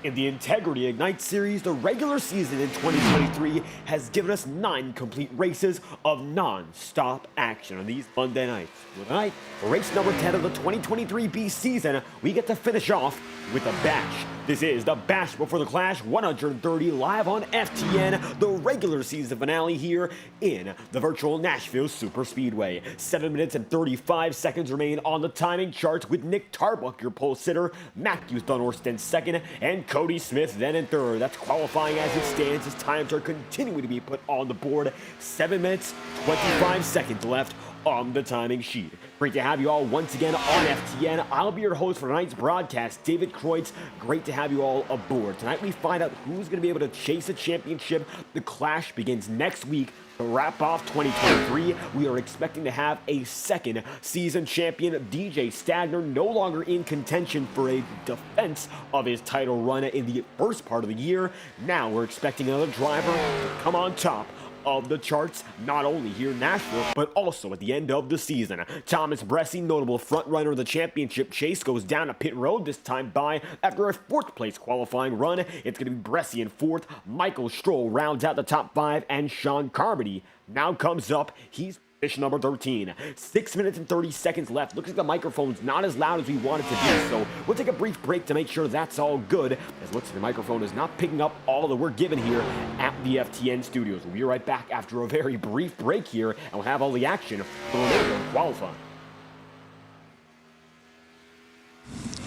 In the Integrity Ignite Series, the regular season in 2023 has given us 9 complete races of non-stop action on these Monday nights. Tonight, for race number 10 of the 2023 B season, we get to finish off with a bash. This is the Bash Before the Clash 130 live on FTN, the regular season finale here in the virtual Nashville SuperSpeedway. 7 minutes and 35 seconds remain on the timing charts with Nick Tarbuck, your pole sitter, Matthew Thunhorst in second, and Cody Smith then in third. That's qualifying as it stands as times are continuing to be put on the board. 7 minutes, 25 seconds left on the timing sheet. Great to have you all once again on FTN. I'll be your host for tonight's broadcast, David Kreutz. Great to have you all aboard. Tonight we find out who's going to be able to chase a championship. The Clash begins next week. To wrap off 2023, we are expecting to have a second season champion. DJ Stagner no longer in contention for a defense of his title run in the first part of the year. Now we're expecting another driver to come on top of the charts, not only here in Nashville, but also at the end of the season. Thomas Bressi, notable front-runner of the championship chase, goes down a pit road, this time by after a 4th place qualifying run. It's going to be Bressi in 4th. Michael Stroll rounds out the top 5, and Sean Carmody now comes up. He's position number 13. 6 minutes and 30 seconds left. Looks like the microphone's not as loud as we want it to be, so we'll take a brief break to make sure that's all good, as looks like the microphone is not picking up all that we're given here at the FTN studios. We'll be right back after a very brief break here, and we'll have all the action for the remainder of qualifying.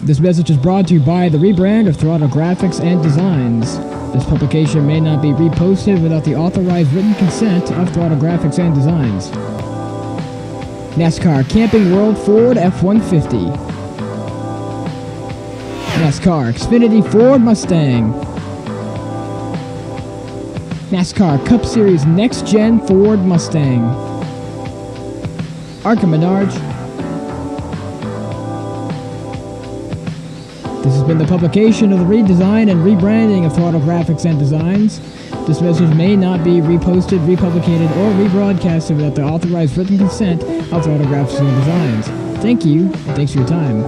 This message is brought to you by the rebrand of Throttle Graphics and Designs. This publication may not be reposted without the authorized written consent of Throttle Graphics and Designs. NASCAR Camping World Ford F-150. NASCAR Xfinity Ford Mustang. NASCAR Cup Series Next-Gen Ford Mustang. Arca Menards. This has been the publication of the redesign and rebranding of Throttle Graphics and Designs. This message may not be reposted, republicated, or rebroadcasted without the authorized written consent of Throttle Graphics and Designs. Thank you, and thanks for your time.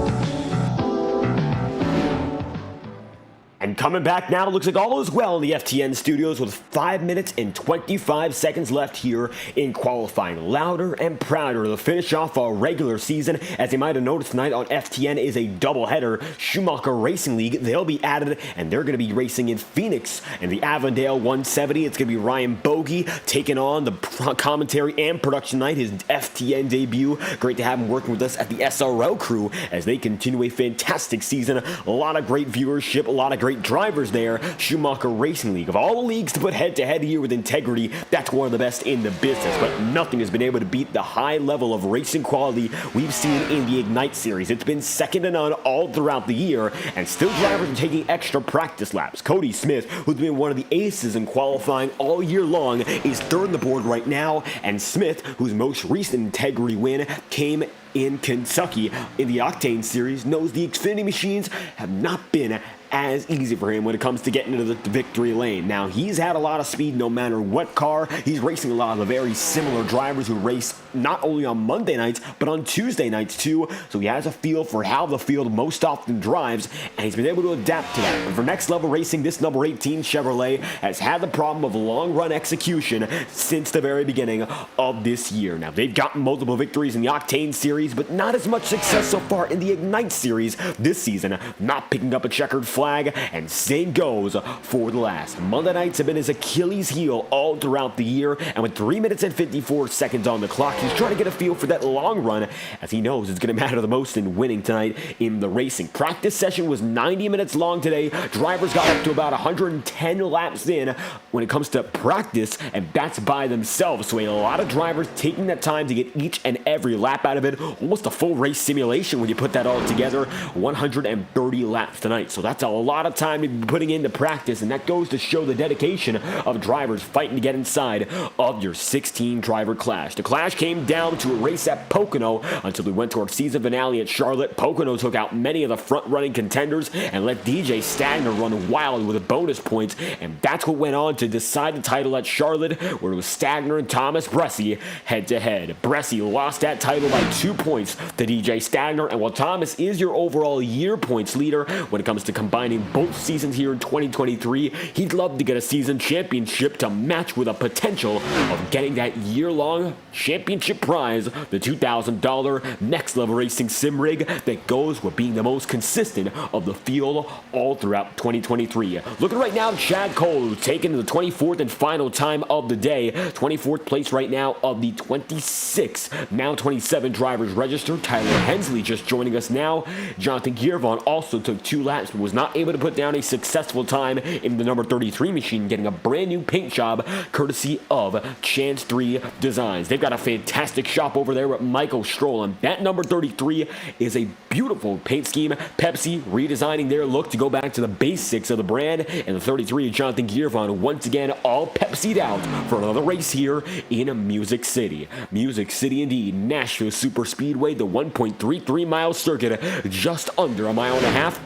And coming back now, it looks like all is well in the FTN studios with 5 minutes and 25 seconds left here in qualifying. Louder and prouder to finish off our regular season. As you might have noticed, tonight on FTN is a doubleheader. Schumacher Racing League, they'll be added, and they're going to be racing in Phoenix in the Avondale 170. It's going to be Ryan Bogey taking on the commentary and production night, his FTN debut. Great to have him working with us at the SRO crew as they continue a fantastic season. A lot of great viewership, a lot of great drivers there. Schumacher Racing League, of all the leagues to put head-to-head here with Integrity, that's one of the best in the business, but nothing has been able to beat the high level of racing quality we've seen in the Ignite Series. It's been second to none all throughout the year, and still drivers are taking extra practice laps. Cody Smith, who's been one of the aces in qualifying all year long, is third on the board right now, and Smith, whose most recent Integrity win came in Kentucky in the Octane Series, knows the Xfinity machines have not been as easy for him when it comes to getting into the victory lane. Now, he's had a lot of speed no matter what car. He's racing a lot of the very similar drivers who race not only on Monday nights, but on Tuesday nights too. So he has a feel for how the field most often drives, and he's been able to adapt to that. And for Next Level Racing, this number 18 Chevrolet has had the problem of long run execution since the very beginning of this year. Now, they've gotten multiple victories in the Octane Series, but not as much success so far in the Ignite Series this season, not picking up a checkered flag, and same goes for the last. Monday nights have been his Achilles heel all throughout the year, and with 3 minutes and 54 seconds on the clock, he's trying to get a feel for that long run, as he knows it's going to matter the most in winning tonight in the racing. Practice session was 90 minutes long today. Drivers got up to about 110 laps in when it comes to practice, and that's by themselves. So a lot of drivers taking that time to get each and every lap out of it. Almost a full race simulation when you put that all together. 130 laps tonight. So that's a lot of time to be putting into practice, and that goes to show the dedication of drivers fighting to get inside of your 16 driver clash. The clash came down to a race at Pocono until we went to our season finale at Charlotte. Pocono took out many of the front running contenders and let DJ Stagner run wild with bonus points, and that's what went on to decide the title at Charlotte, where it was Stagner and Thomas Bressi head to head. Bressi lost that title by 2 points to DJ Stagner, and while Thomas is your overall year points leader when it comes to combined combining both seasons here in 2023. He'd love to get a season championship to match with a potential of getting that year-long championship prize, the $2,000 Next Level Racing sim rig that goes with being the most consistent of the field all throughout 2023. Looking right now, Chad Cole taking the 24th and final time of the day. 24th place right now of the 26, now 27 drivers registered. Tyler Hensley just joining us now. Jonathan Giervon also took 2 laps but was not able to put down a successful time in the number 33 machine, getting a brand new paint job courtesy of Chance 3 Designs. They've got a fantastic shop over there with Michael Stroll, and that number 33 is a beautiful paint scheme. Pepsi redesigning their look to go back to the basics of the brand, and the 33 of Jonathan Giervon once again all Pepsi'd out for another race here in Music City. Music City indeed. Nashville SuperSpeedway, the 1.33 mile circuit, just under a mile and a half.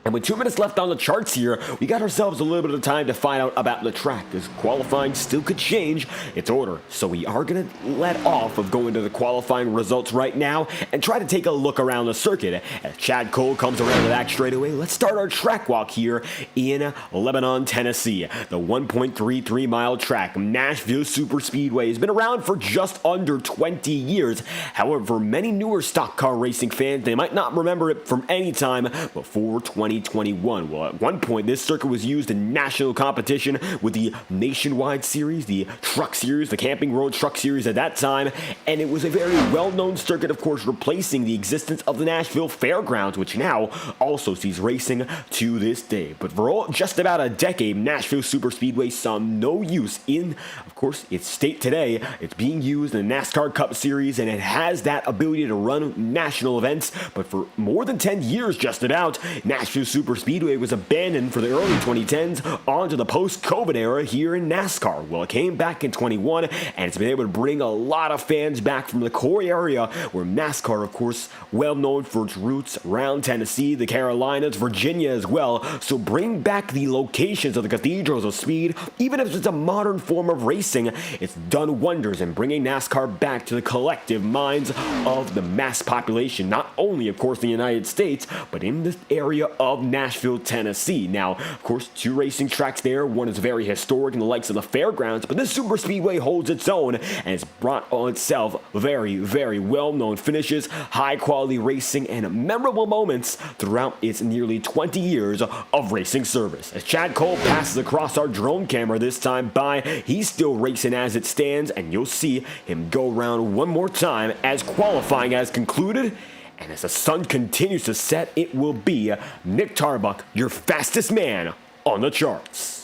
And with 2 minutes left on the charts here, we got ourselves a little bit of time to find out about the track, as qualifying still could change its order. So we are going to let off of going to the qualifying results right now and try to take a look around the circuit. As Chad Cole comes around the back straightaway, let's start our track walk here in Lebanon, Tennessee. The 1.33 mile track, Nashville SuperSpeedway, has been around for just under 20 years. However, for many newer stock car racing fans, they might not remember it from any time before 2021. Well, at one point, this circuit was used in national competition with the Nationwide Series, the Truck Series, the Camping Road Truck Series at that time, and it was a very well-known circuit, of course, replacing the existence of the Nashville Fairgrounds, which now also sees racing to this day. But for just about a decade, Nashville SuperSpeedway saw no use in, of course, its state today. It's being used in the NASCAR Cup Series, and it has that ability to run national events, but for more than 10 years, just about, Nashville SuperSpeedway was abandoned for the early 2010s onto the post-COVID era here in NASCAR. Well, it came back in 21, and it's been able to bring a lot of fans back from the core area where NASCAR, of course, well known for its roots around Tennessee, the Carolinas, Virginia as well. So bring back the locations of the cathedrals of speed. Even if it's a modern form of racing, it's done wonders in bringing NASCAR back to the collective minds of the mass population, not only, of course, in the United States, but in the area of Nashville, Tennessee. Now, of course, 2 racing tracks there. One is very historic in the likes of the fairgrounds, but this SuperSpeedway holds its own, and it's brought on itself very, very well-known finishes, high-quality racing, and memorable moments throughout its nearly 20 years of racing service. As Chad Cole passes across our drone camera this time by, he's still racing as it stands, and you'll see him go around one more time as qualifying has concluded. And as the sun continues to set, it will be Nick Tarbuck, your fastest man on the charts.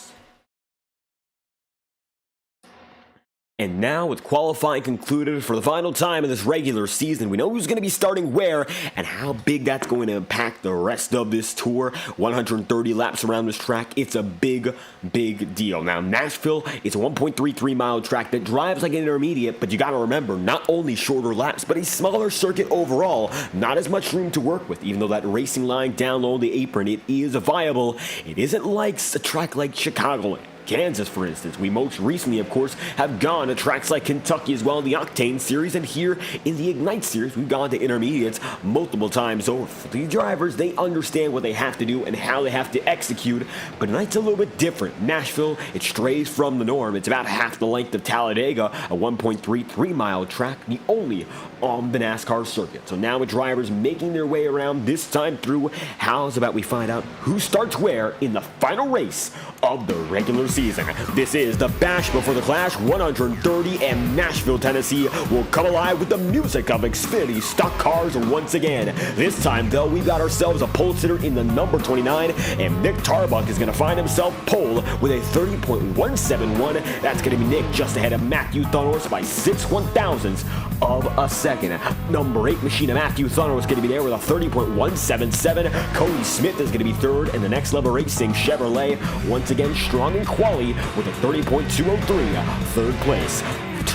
And now, with qualifying concluded for the final time in this regular season, we know who's going to be starting where and how big that's going to impact the rest of this tour. 130 laps around this track. It's a big, big deal. Now, Nashville is a 1.33 mile track that drives like an intermediate, but you got to remember, not only shorter laps, but a smaller circuit overall. Not as much room to work with, even though that racing line down low the apron, it is viable. It isn't like a track like Chicagoland, Kansas, for instance. We most recently, of course, have gone to tracks like Kentucky as well in the Octane Series, and here in the Ignite Series, we've gone to intermediates multiple times over. For the drivers, they understand what they have to do and how they have to execute, but tonight's a little bit different. Nashville, it strays from the norm. It's about half the length of Talladega, a 1.33 mile track, the only on the NASCAR circuit. So now with drivers making their way around this time through, how's about we find out who starts where in the final race of the regular season. This is the Bash Before the Clash 130, and Nashville, Tennessee will come alive with the music of Xfinity stock cars once again. This time, though, we've got ourselves a pole sitter in the number 29, and Nick Tarbuck is going to find himself pole with a 30.171. That's going to be Nick just ahead of Matthew Thunhorse by 6/1000ths of a second. Number 8 machine of Matthew Thunhorse is going to be there with a 30.177. Cody Smith is going to be third, and the Next Level Racing Chevrolet once again strong in quali with a 30.203. Third place.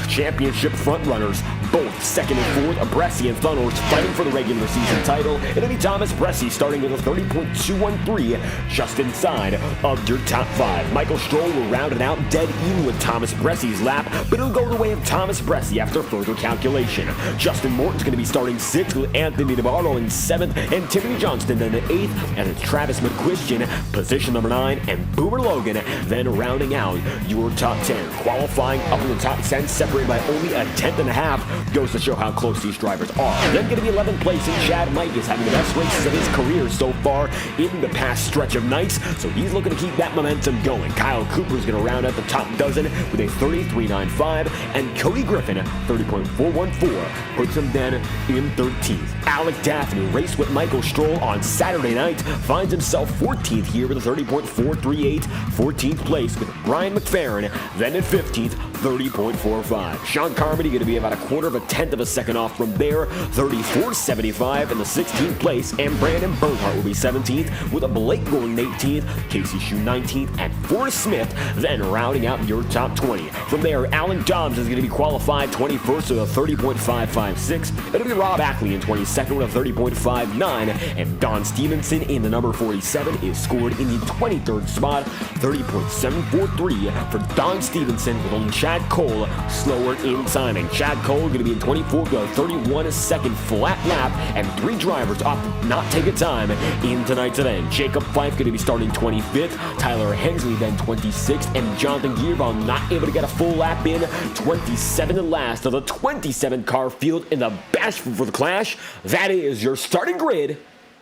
Championship front runners, both Second and fourth, Bresci and Thunhorse fighting for the regular season title. It'll be Thomas Bresci starting with a 30.213 just inside of your top five. Michael Stroll will round it out dead even with Thomas Bresci's lap, but it'll go the way of Thomas Bresci after further calculation. Justin Morton's going to be starting sixth with Anthony DeBarlo in seventh and Tiffany Johnston then in eighth, and it's Travis McQuistion, position number 9, and Boomer Logan then rounding out your top 10. Qualifying up in the top 10, separated by only a tenth and a half, goes to show how close these drivers are. Then going to be 11th place, and Chad Mike is having the best races of his career so far in the past stretch of nights, so he's looking to keep that momentum going. Kyle Cooper's going to round out the top dozen with a 33.95, and Cody Griffin, 30.414, puts him then in 13th. Alec Daphne raced with Michael Stroll on Saturday night, finds himself 14th here with a 30.438, 14th place with Brian McFerrin, then in 15th, 30.45. Sean Carmody going to be about a quarter of a tenth of a second off from there, 34.75 in the 16th place, and Brandon Bernhardt will be 17th with a Blake Gordon 18th, Casey Shue 19th, and Forrest Smith then rounding out your top 20. From there, Alan Dobbs is going to be qualified 21st with a 30.556. It'll be Rob Ackley in 22nd with a 30.59, and Don Stevenson in the number 47 is scored in the 23rd spot, 30.743 for Don Stevenson, with only Chad Cole slower in timing. Chad Cole going to be in 24th with a 31-second flat lap, and 3 drivers opt to not take a time in tonight's event. Jacob Fife going to be starting 25th, Tyler Hensley then 26th, and Jonathan Gearbaum not able to get a full lap in, 27th and last of the 27-car field in the best for the Clash. That is your starting grid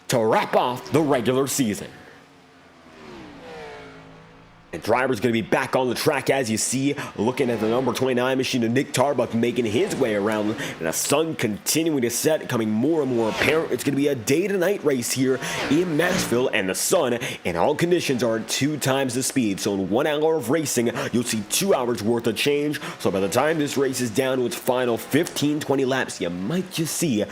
to wrap off the regular season. And driver's going to be back on the track, as you see, looking at the number 29 machine of Nick Tarbuck making his way around, and the sun continuing to set, becoming more and more apparent. It's going to be a day-to-night race here in Nashville, and the sun and all conditions are at 2 times the speed. So in 1 hour of racing, you'll see 2 hours worth of change. So by the time this race is down to its final 15-20 laps, you might just see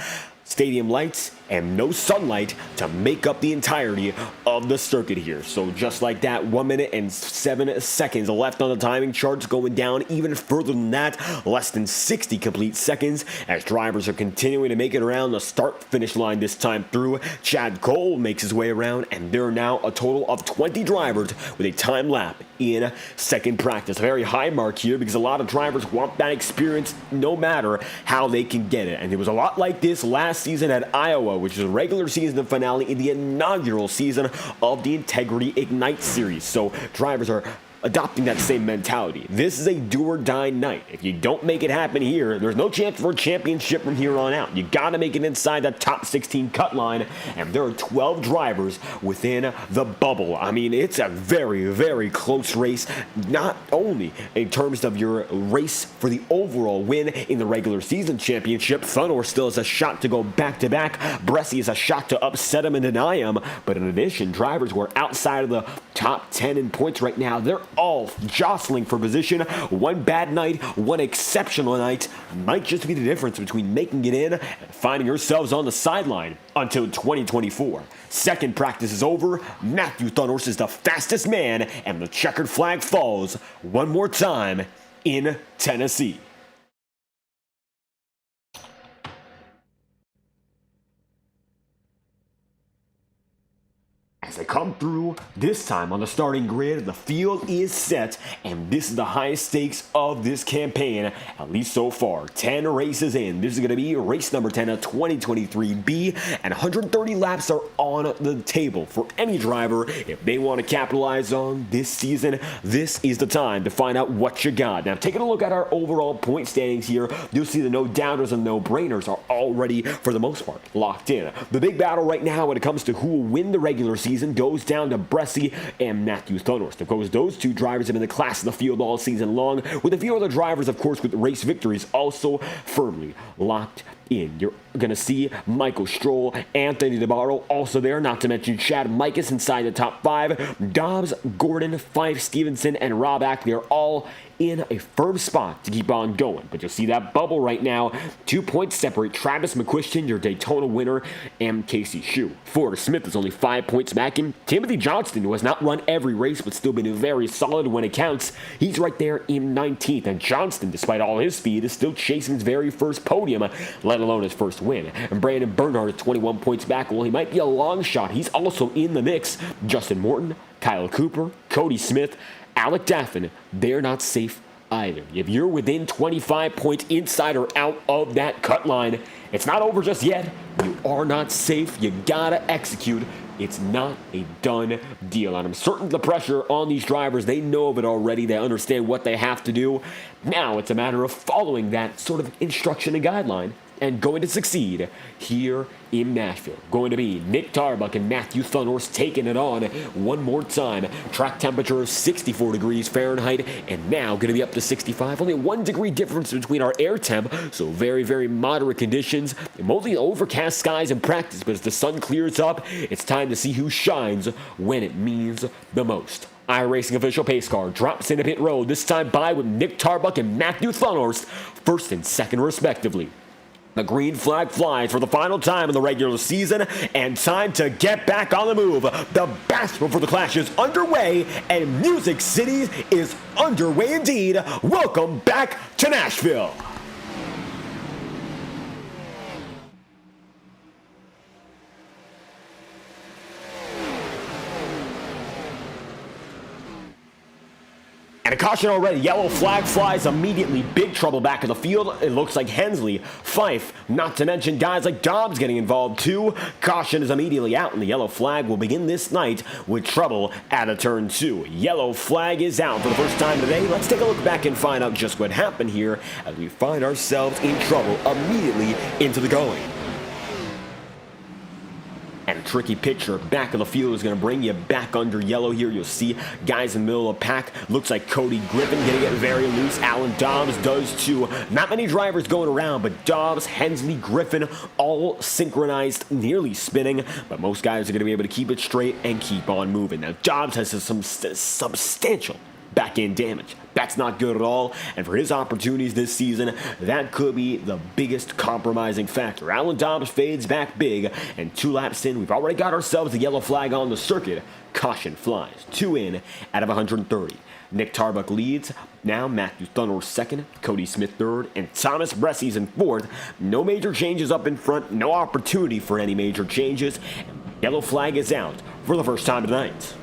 stadium lights and no sunlight to make up the entirety of the circuit here. So just like that, 1 minute and 7 seconds left on the timing charts, going down even further than that, less than 60 complete seconds, as drivers are continuing to make it around the start-finish line this time through. Chad Cole makes his way around, and there are now a total of 20 drivers with a time lap in second practice. A very high mark here because a lot of drivers want that experience no matter how they can get it. And it was a lot like this last season at Iowa, which is a regular season finale in the inaugural season of the Integrity Ignite Series. So drivers are adopting that same mentality. This is a do-or-die night. If you don't make it happen here, there's no chance for a championship from here on out. You gotta make it inside that top 16 cut line, and there are 12 drivers within the bubble. I mean, it's a very, very close race, not only in terms of your race for the overall win in the regular season championship. Thunor still has a shot to go back-to-back. Bresci has a shot to upset him and deny him, but in addition, drivers who are outside of the top 10 in points right now, they're all jostling for position. One bad night, one exceptional night might just be the difference between making it in and finding yourselves on the sideline until 2024. Second practice is over. Matthew Thunhorse is the fastest man, and the checkered flag falls one more time in Tennessee. As they come through, this time on the starting grid, the field is set, and this is the highest stakes of this campaign, at least so far. 10 races in. This is going to be race number 10 of 2023B, and 130 laps are on the table for any driver. If they want to capitalize on this season, this is the time to find out what you got. Now, taking a look at our overall point standings here, you'll see the no-doubters and no-brainers are already, for the most part, locked in. The big battle right now when it comes to who will win the regular season goes down to Bresci and Matthew Thunhorse. Of course, those two drivers have been the class of the field all season long, with a few other drivers, of course, with race victories also firmly locked in. You're going to see Michael Stroll, Anthony DeBarro also there, not to mention Chad Mikus inside the top 5. Dobbs, Gordon, Fife, Stevenson, and Rob Ackley are all in a firm spot to keep on going. But you'll see that bubble right now. 2 points separate Travis McQuiston, your Daytona winner, and Casey Shue. Forrest Smith is only 5 points back him. Timothy Johnston, who has not run every race but still been very solid when it counts, he's right there in 19th. And Johnston, despite all his speed, is still chasing his very first podium, let alone his first win. And Brandon Bernhardt is 21 points back. Well, he might be a long shot. He's also in the mix. Justin Morton, Kyle Cooper, Cody Smith, Alec Daffin, they're not safe either. If you're within 25 points inside or out of that cut line, it's not over just yet. You are not safe. You gotta execute. It's not a done deal. And I'm certain the pressure on these drivers, they know of it already. They understand what they have to do. Now it's a matter of following that sort of instruction and guideline and going to succeed here in Nashville. Going to be Nick Tarbuck and Matthew Thunhorst taking it on one more time. Track temperature is 64 degrees Fahrenheit and now going to be up to 65. Only 1 degree difference between our air temp, so very, very moderate conditions. Mostly overcast skies in practice, but as the sun clears up, it's time to see who shines when it means the most. iRacing official pace car drops into pit road, this time by with Nick Tarbuck and Matthew Thunhorst, first and second respectively. The green flag flies for the final time in the regular season, and time to get back on the move. The basketball for the Clash is underway, and Music City is underway indeed. Welcome back to Nashville. And a caution already. Yellow flag flies immediately. Big trouble back in the field. It looks like Hensley, Fife, not to mention guys like Dobbs getting involved too. Caution is immediately out, and the yellow flag will begin this night with trouble at a turn 2. Yellow flag is out for the first time today. Let's take a look back and find out just what happened here as we find ourselves in trouble immediately into the going. And a tricky picture back of the field is going to bring you back under yellow here. You'll see guys in the middle of the pack. Looks like Cody Griffin going to get very loose. Alan Dobbs does too. Not many drivers going around, but Dobbs, Hensley, Griffin, all synchronized, nearly spinning. But most guys are going to be able to keep it straight and keep on moving. Now, Dobbs has some substantial back-end damage. That's not good at all, and for his opportunities this season, that could be the biggest compromising factor. Alan Dobbs fades back big, and 2 laps in, we've already got ourselves the yellow flag on the circuit. Caution flies. 2 in out of 130. Nick Tarbuck leads. Now Matthew Thunhorst second, Cody Smith third, and Thomas Bressy's in fourth. No major changes up in front, no opportunity for any major changes. Yellow flag is out for the first time tonight.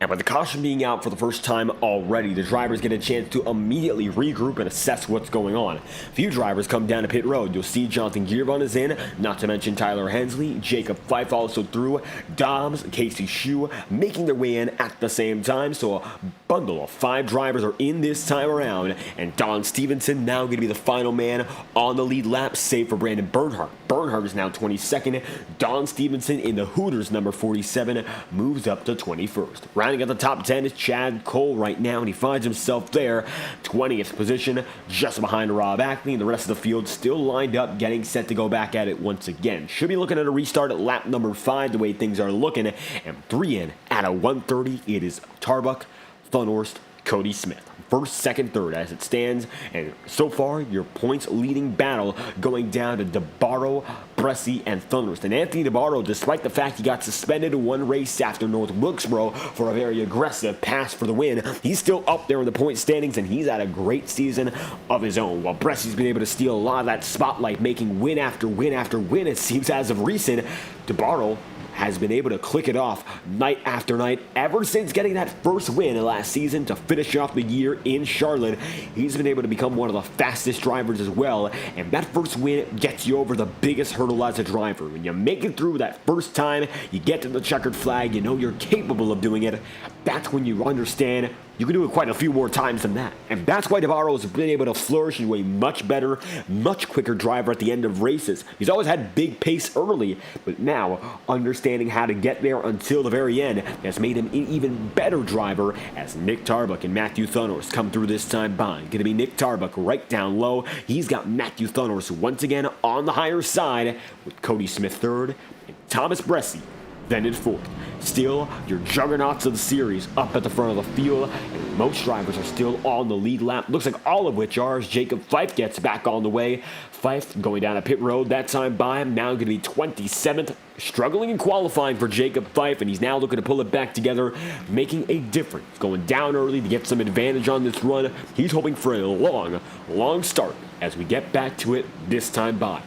And with the caution being out for the first time already, the drivers get a chance to immediately regroup and assess what's going on. A few drivers come down to pit road. You'll see Jonathan Gearvon is in, not to mention Tyler Hensley, Jacob Fife also through, Dobbs, Casey Shue making their way in at the same time. So a bundle of 5 drivers are in this time around, and Don Stevenson now going to be the final man on the lead lap, save for Brandon Bernhardt. Bernhardt is now 22nd. Don Stevenson in the Hooters number 47 moves up to 21st. Rounding out the top 10 is Chad Cole right now, and he finds himself there, 20th position, just behind Rob Ackley, and the rest of the field still lined up, getting set to go back at it once again. Should be looking at a restart at lap number 5, the way things are looking, and 3 in out of 130, it is Tarbuck, Thunhorst, Cody Smith. First, second, third as it stands, and so far your points leading battle going down to DeBarro, Bressy, and Thunhorst. And Anthony DeBarro, despite the fact he got suspended in 1 race after North Wilkesboro for a very aggressive pass for the win, he's still up there in the point standings, and he's had a great season of his own. While Bressy's been able to steal a lot of that spotlight, making win after win after win, it seems as of recent, DeBarro has been able to click it off night after night ever since getting that first win last season to finish off the year in Charlotte. He's been able to become one of the fastest drivers as well, and that first win gets you over the biggest hurdle as a driver. When you make it through that first time, you get to the checkered flag, you know you're capable of doing it. That's when you understand you can do it quite a few more times than that. And that's why Navarro has been able to flourish into a much better, much quicker driver at the end of races. He's always had big pace early, but now understanding how to get there until the very end has made him an even better driver as Nick Tarbuck and Matthew Thunors come through this time by. Going to be Nick Tarbuck right down low. He's got Matthew Thunors once again on the higher side with Cody Smith third and Thomas Bresci then in fourth. Still, your juggernauts of the series up at the front of the field, and most drivers are still on the lead lap. Looks like all of which are as Jacob Fife gets back on the way. Fife going down a pit road that time by him, now going to be 27th. Struggling in qualifying for Jacob Fife, and he's now looking to pull it back together, making a difference. Going down early to get some advantage on this run. He's hoping for a long, long start as we get back to it this time by.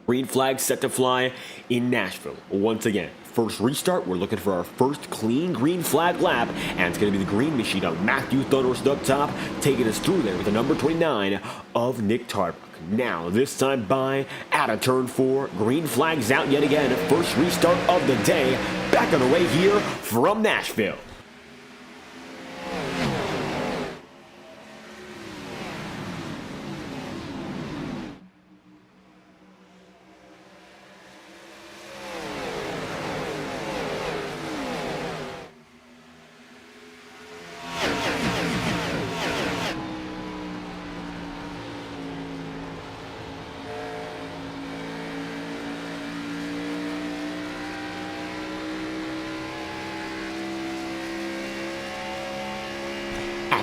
Green flag set to fly in Nashville once again. First restart, we're looking for our first clean green flag lap, and it's going to be the green machine of Matthew Thunors up top, taking us through there with the number 29 of Nick Tarbuck. Now, this time by, out of turn 4, green flags out yet again. First restart of the day, back on the way here from Nashville.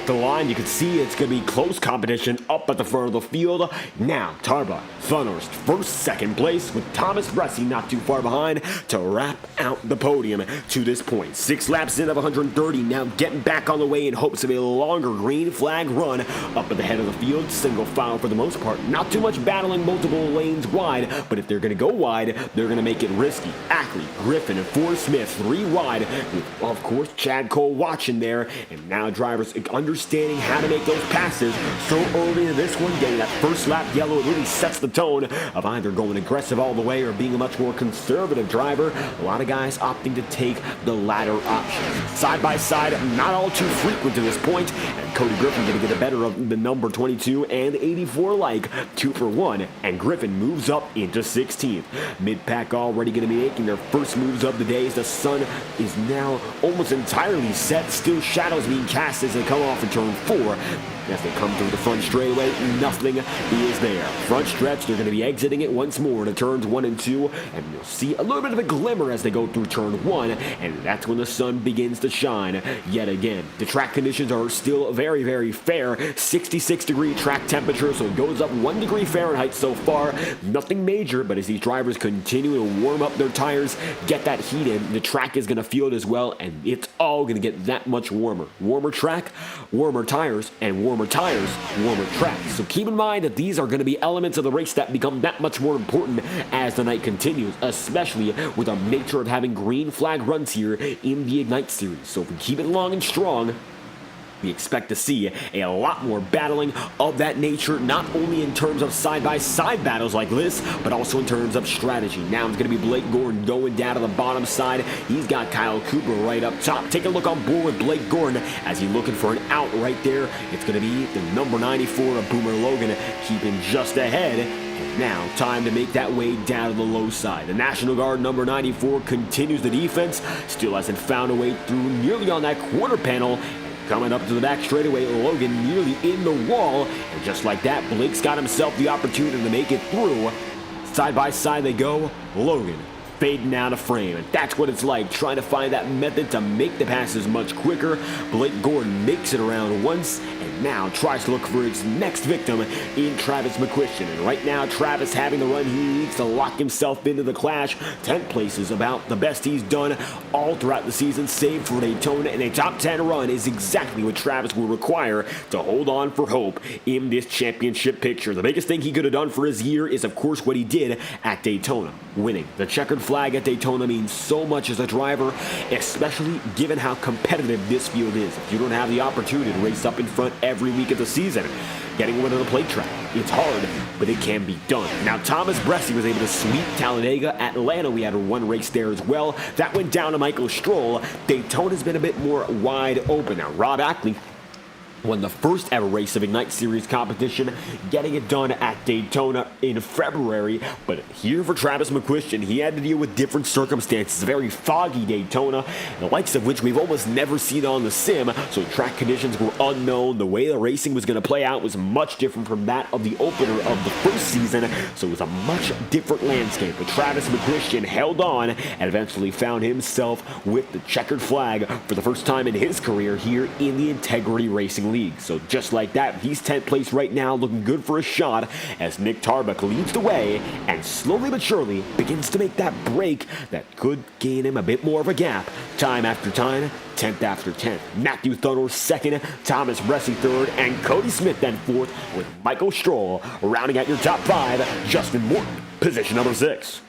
The line, you can see it's going to be close competition up at the front of the field. Now, Tarbuck, Thunors, first, second place with Thomas Bresci not too far behind to wrap out the podium to this point. 6 laps in of 130, now getting back on the way in hopes of a longer green flag run up at the head of the field. Single file for the most part. Not too much battling multiple lanes wide, but if they're going to go wide, they're going to make it risky. Ackley, Griffin, and Ford Smith 3 wide with, of course, Chad Cole watching there. And now drivers understanding how to make those passes so early in this one, getting that first lap yellow. It really sets the tone of either going aggressive all the way or being a much more conservative driver. A lot of guys opting to take the latter option. Side by side, not all too frequent to this point, and Cody Griffin going to get the better of the number 22 and 84 like 2 for 1, and Griffin moves up into 16th. Mid-pack already going to be making their first moves of the day as the sun is now almost entirely set. Still shadows being cast as they come off in turn 4. As they come through the front straightaway, nothing is there. Front stretch, they're going to be exiting it once more to turns 1 and 2, and you'll see a little bit of a glimmer as they go through turn 1, and that's when the sun begins to shine yet again. The track conditions are still very, very fair. 66-degree track temperature, so it goes up 1 degree Fahrenheit so far. Nothing major, but as these drivers continue to warm up their tires, get that heat in, the track is going to feel it as well, and it's all going to get that much warmer. Warmer track, warmer tires, and warmer tires, warmer tracks. So keep in mind that these are going to be elements of the race that become that much more important as the night continues, especially with the nature of having green flag runs here in the Ignite Series. So if we keep it long and strong, we expect to see a lot more battling of that nature, not only in terms of side-by-side battles like this, but also in terms of strategy. Now it's going to be Blake Gordon going down to the bottom side. He's got Kyle Cooper right up top. Take a look on board with Blake Gordon as he's looking for an out right there. It's going to be the number 94 of Boomer Logan keeping just ahead. And now, time to make that way down to the low side. The National Guard number 94 continues the defense. Still hasn't found a way through nearly on that quarter panel. Coming up to the back straightaway, Logan nearly in the wall. And just like that, Blake's got himself the opportunity to make it through. Side by side they go. Logan fading out of frame. And that's what it's like, trying to find that method to make the passes much quicker. Blake Gordon makes it around once, and now tries to look for his next victim in Travis McQuistion. And right now, Travis having the run he needs to lock himself into the clash. 10th place is about the best he's done all throughout the season, save for Daytona, and a top 10 run is exactly what Travis will require to hold on for hope in this championship picture. The biggest thing he could have done for his year is, of course, what he did at Daytona, winning. The checkered flag at Daytona means so much as a driver, especially given how competitive this field is. If you don't have the opportunity to race up in front every week of the season. Getting one of the plate track, it's hard, but it can be done. Now, Thomas Bressi was able to sweep Talladega. Atlanta, we had one race there as well. That went down to Michael Stroll. Daytona's been a bit more wide open. Now, Rob Ackley won the first ever race of Ignite Series competition, getting it done at Daytona in February. But here for Travis McQuistion, he had to deal with different circumstances. A very foggy Daytona, the likes of which we've almost never seen on the sim, so track conditions were unknown. The way the racing was going to play out was much different from that of the opener of the first season, so it was a much different landscape. But Travis McQuistion held on and eventually found himself with the checkered flag for the first time in his career here in the Integrity Racing League. So just like that, he's 10th place right now, looking good for a shot as Nick Tarbuck leads the way and slowly but surely begins to make that break that could gain him a bit more of a gap. Time after time, 10th after 10th. Matthew Thunor second, Thomas Bressi third, and Cody Smith then fourth, with Michael Stroll rounding out your top five. Justin Morton, position number 6.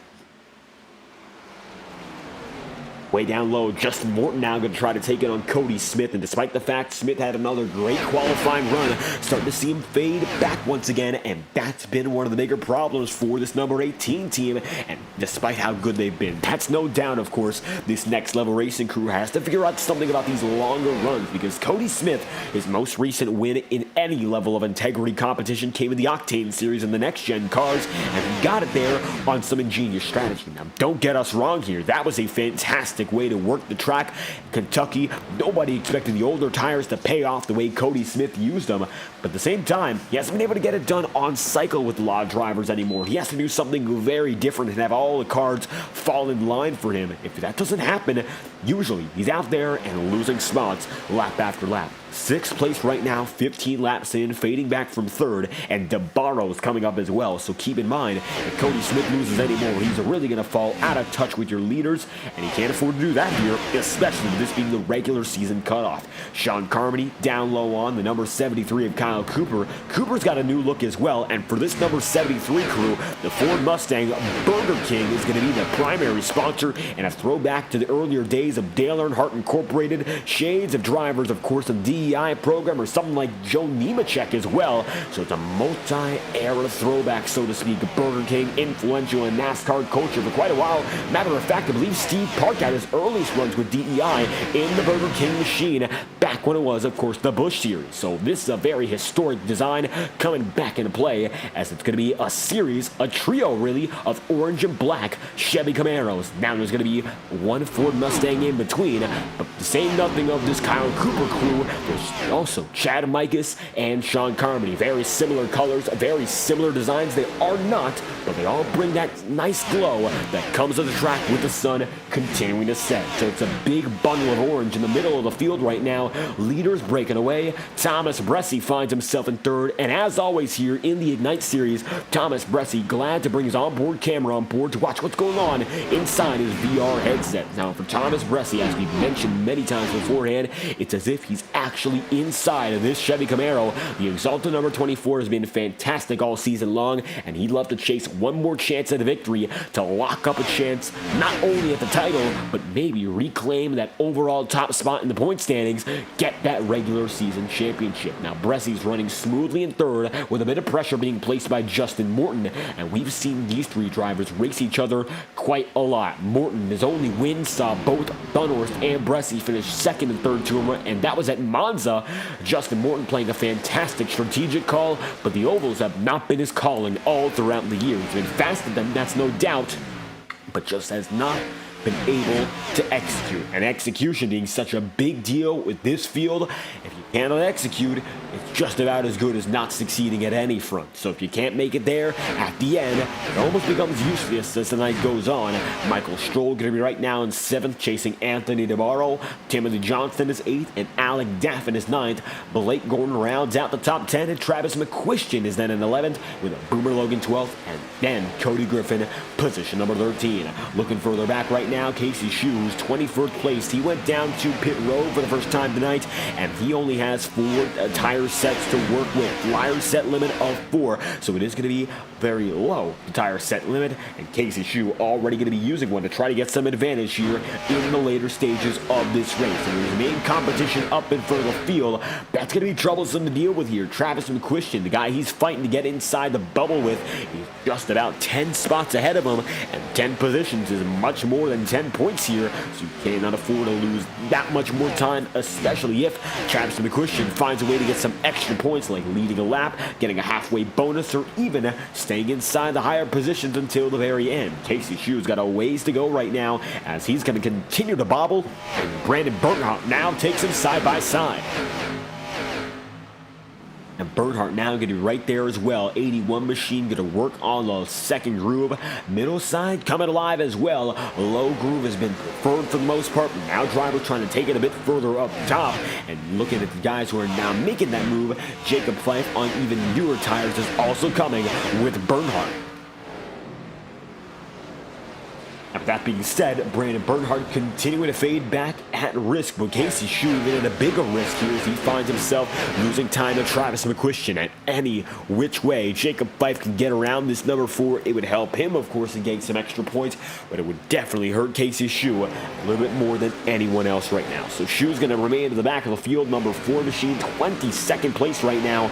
Way down low, Justin Morton now going to try to take it on Cody Smith, and despite the fact Smith had another great qualifying run, starting to see him fade back once again, and that's been one of the bigger problems for this number 18 team, and despite how good they've been, that's no doubt, of course, this Next Level Racing crew has to figure out something about these longer runs, because Cody Smith, his most recent win in any level of integrity competition came in the Octane Series in the Next-Gen cars, and he got it there on some ingenious strategy. Now, don't get us wrong here, that was a fantastic way to work the track. Kentucky, nobody expected the older tires to pay off the way Cody Smith used them, but at the same time, he hasn't been able to get it done on cycle with a lot of drivers anymore. He has to do something very different and have all the cards fall in line for him. If that doesn't happen, usually he's out there and losing spots lap after lap. 6th place right now, 15 laps in, fading back from 3rd, and DeBarro's coming up as well. So keep in mind, if Cody Smith loses anymore, he's really going to fall out of touch with your leaders, and he can't afford to do that here, especially with this being the regular season cutoff. Sean Carmody down low on the number 73 of Kyle Cooper. Cooper's got a new look as well, and for this number 73 crew, the Ford Mustang Burger King is going to be the primary sponsor, and a throwback to the earlier days of Dale Earnhardt Incorporated, shades of drivers, of course, of DEI program, or something like Joe Nemechek as well. So it's a multi-era throwback, so to speak. Burger King influential in NASCAR culture for quite a while. Matter of fact, I believe Steve Park had his earliest runs with DEI in the Burger King machine back when it was, of course, the Busch Series. So this is a very historic design coming back into play, as it's going to be a series, a trio really, of orange and black Chevy Camaros. Now there's going to be one Ford Mustang in between, but to say nothing of this Kyle Cooper crew, there's also Chad Mikas and Sean Carmody. Very similar colors, very similar designs. They are not, but they all bring that nice glow that comes to the track with the sun continuing to set. So it's a big bundle of orange in the middle of the field right now. Leaders breaking away. Thomas Bressi finds himself in 3rd, and as always here in the Ignite Series, Thomas Bressi glad to bring his onboard camera on board to watch what's going on inside his VR headset. Now for Thomas Bressi, as we've mentioned many times beforehand, it's as if he's actually inside of this Chevy Camaro. The Exalted number 24 has been fantastic all season long, and he'd love to chase one more chance at a victory to lock up a chance not only at the title, but maybe reclaim that overall top spot in the point standings, get that regular season championship. Now Bressi's running smoothly in 3rd with a bit of pressure being placed by Justin Morton, and we've seen these three drivers race each other quite a lot. Morton, his only win saw both Dunhorst and Bressi finish 2nd and 3rd to him, and that was at Monza. Justin Morton playing a fantastic strategic call, but the ovals have not been his calling all throughout the year. He's been fast at them, that's no doubt, but just has not been able to execute. And execution being such a big deal with this field, if you cannot execute, it's just about as good as not succeeding at any front. So if you can't make it there, at the end, it almost becomes useless as the night goes on. Michael Stroll going to be right now in 7th, chasing Anthony DeBarro. Timothy Johnston is 8th, and Alec Daffin is 9th. Blake Gordon rounds out the top 10, and Travis McQuistion is then in 11th, with a Boomer Logan 12th, and then Cody Griffin, position number 13. Looking further back right now, Casey Shoes, 21st place. He went down to pit road for the first time tonight, and he only has 4 tires set sets to work with. Tire set limit of 4, so it is going to be very low, the tire set limit, and Casey Shue already going to be using one to try to get some advantage here in the later stages of this race. And his main competition up in front of the field, that's going to be troublesome to deal with here. Travis McQuistion, the guy he's fighting to get inside the bubble with, he's just about 10 spots ahead of him, and 10 positions is much more than 10 points here, so you cannot afford to lose that much more time, especially if Travis McQuistion finds a way to get some extra points, like leading a lap, getting a halfway bonus, or even staying inside the higher positions until the very end. Casey Shue's got a ways to go right now, as he's going to continue to bobble, and Brandon Bernhardt now takes him side by side. And Bernhardt now going to be right there as well. 81 machine going to work on the second groove. Middle side coming alive as well. Low groove has been preferred for the most part. Now driver trying to take it a bit further up top. And looking at the guys who are now making that move, Jacob Fife on even newer tires is also coming with Bernhardt. With that being said, Brandon Bernhardt continuing to fade back at risk, but Casey Shue even at a bigger risk here as he finds himself losing time to Travis McQuistion at any which way. Jacob Fife can get around this number 4. It would help him, of course, in getting some extra points, but it would definitely hurt Casey Shue a little bit more than anyone else right now. So Shue's going to remain in the back of the field. Number 4 machine, 22nd place right now.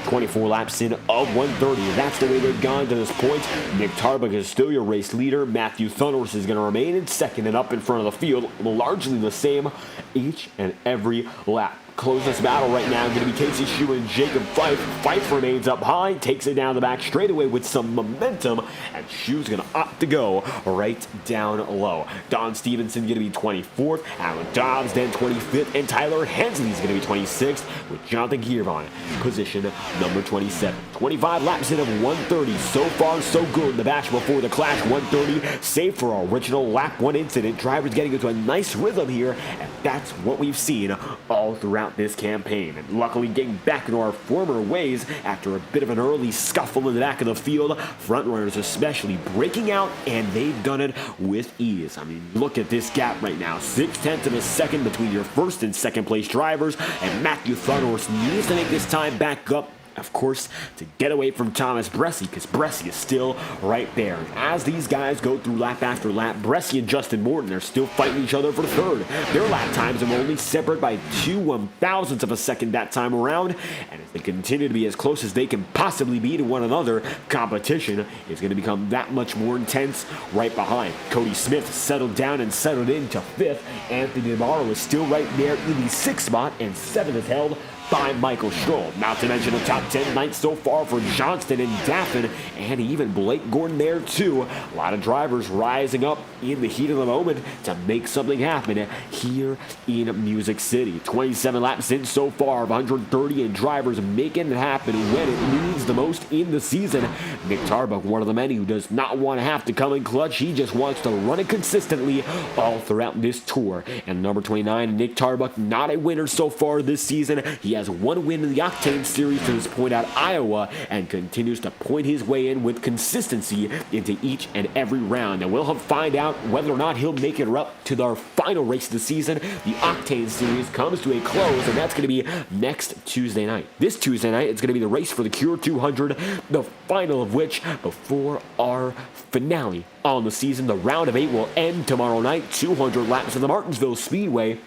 24 laps in of 130. That's the way they've gone to this point. Nick Tarbuck is still your race leader. Matthew Thunhorse is going to remain in second and up in front of the field. Largely the same each and every lap. Closest battle right now going to be Casey Shue and Jacob Fife. Fife remains up high, takes it down the back straightaway with some momentum, and Shue's going to opt to go right down low. Don Stevenson going to be 24th, Alan Dobbs then 25th, and Tyler Hensley's going to be 26th, with Jonathan Giervon position number 27. 25 laps in of 130. So far, so good. The batch before the clash, 130, save for our original lap 1 incident. Drivers getting into a nice rhythm here, and that's what we've seen all throughout this campaign, and luckily getting back into our former ways after a bit of an early scuffle in the back of the field. Front runners especially breaking out, and they've done it with ease. I mean, look at this gap right now, 0.6 of a second between your first and second place drivers, and Matthew Thunhorse needs to make this time back up, of course, to get away from Thomas Bressie, because Bressie is still right there. As these guys go through lap after lap, Bressie and Justin Morton are still fighting each other for third. Their lap times are only separate by 2 1,000ths of a second that time around, and as they continue to be as close as they can possibly be to one another, competition is going to become that much more intense right behind. Cody Smith settled down and settled into 5th. Anthony DeMaro is still right there in the 6th spot, and 7th is held by Michael Stroll. Not to mention a top 10 night so far for Johnston and Daffin, and even Blake Gordon there too. A lot of drivers rising up in the heat of the moment to make something happen here in Music City. 27 laps in so far of 130, and drivers making it happen when it needs the most in the season. Nick Tarbuck, one of the many who does not want to have to come in clutch. He just wants to run it consistently all throughout this tour. And number 29, Nick Tarbuck, not a winner so far this season. He has 1 win in the Octane Series to this point at Iowa, and continues to point his way in with consistency into each and every round. And we'll find out whether or not he'll make it up to our final race of the season. The Octane Series comes to a close, and that's going to be next Tuesday night. This Tuesday night, it's going to be the race for the Cure 200, the final of which before our finale on the season. The round of 8 will end tomorrow night, 200 laps of the Martinsville Speedway.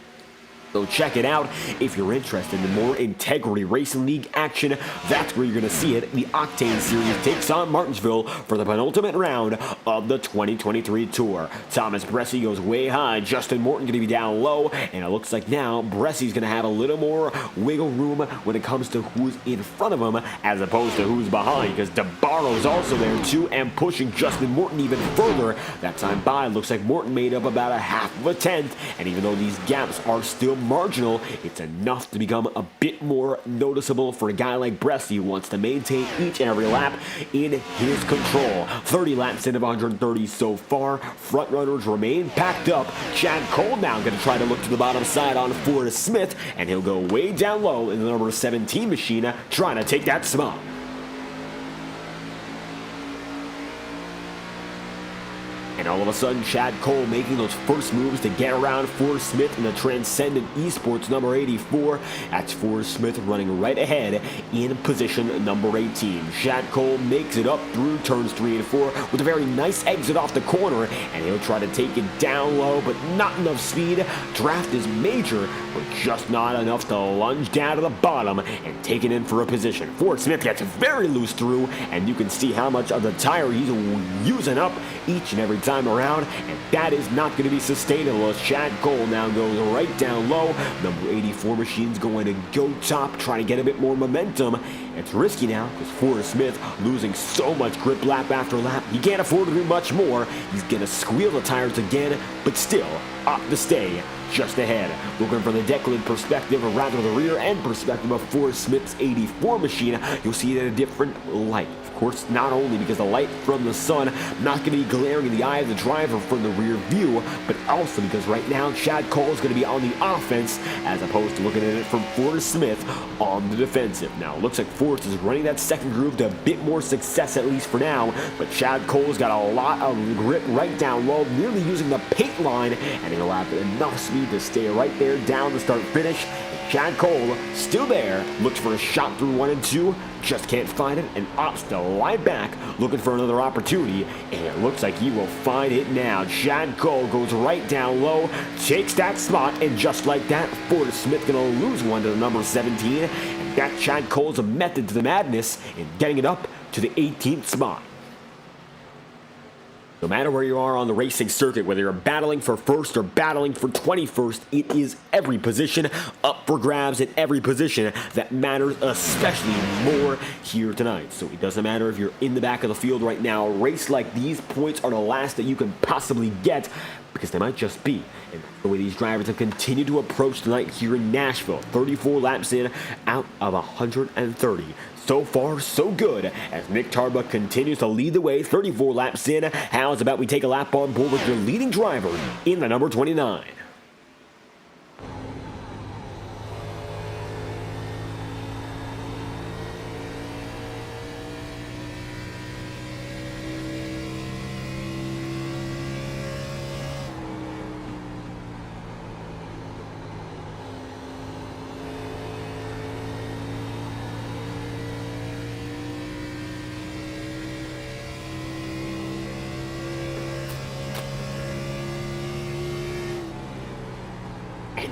So check it out if you're interested in more Integrity Racing League action. That's where you're going to see it. The Octane Series takes on Martinsville for the penultimate round of the 2023 Tour. Thomas Bressie goes way high. Justin Morton going to be down low. And it looks like now Bressie's going to have a little more wiggle room when it comes to who's in front of him as opposed to who's behind, because DeBarro's also there too and pushing Justin Morton even further. That time by, looks like Morton made up about a half of a tenth. And even though these gaps are still marginal, it's enough to become a bit more noticeable for a guy like Bressie who wants to maintain each and every lap in his control. 30 laps in of 130 so far. Front runners remain packed up. Chad Cole now going to try to look to the bottom side on Forrest Smith, and he'll go way down low in the number 17 machine, trying to take that spot. And all of a sudden, Chad Cole making those first moves to get around Forrest Smith in the Transcendent Esports number 84. That's Forrest Smith running right ahead in position number 18. Chad Cole makes it up through turns 3 and 4 with a very nice exit off the corner, and he'll try to take it down low, but not enough speed. Draft is major, but just not enough to lunge down to the bottom and take it in for a position. Forrest Smith gets very loose through, and you can see how much of the tire he's using up each and every time around, and that is not going to be sustainable as Chad Cole now goes right down low. Number 84 machine's going to go top, trying to get a bit more momentum. It's risky now because Forrest Smith losing so much grip lap after lap. He can't afford to do much more. He's going to squeal the tires again, but still up to stay just ahead. Looking from the deck-lid perspective, or rather the rear end perspective of Forrest Smith's 84 machine, you'll see it in a different light. Of course, not only because the light from the sun not going to be glaring in the eye of the driver from the rear view, but also because right now Chad Cole is going to be on the offense as opposed to looking at it from Forrest Smith on the defensive. Now, it looks like Forrest is running that second groove to a bit more success, at least for now, but Chad Cole's got a lot of grip right down low, nearly using the paint line, and he'll have enough speed to stay right there down the start-finish. Chad Cole still there, looks for a shot through 1 and 2, just can't find it, and opts to lie back, looking for another opportunity, and it looks like he will find it now. Chad Cole goes right down low, takes that spot, and just like that, Forrest Smith gonna lose one to the number 17, and that Chad Cole's a method to the madness in getting it up to the 18th spot. No matter where you are on the racing circuit, whether you're battling for first or battling for 21st, it is every position up for grabs in every position that matters, especially more here tonight. So it doesn't matter if you're in the back of the field right now. A race like these, points are the last that you can possibly get, because they might just be. And the way these drivers have continued to approach tonight here in Nashville, 34 laps in out of 130. So far, so good, as Nick Tarbuck continues to lead the way, 34 laps in. How's about we take a lap on board with your leading driver in the number 29.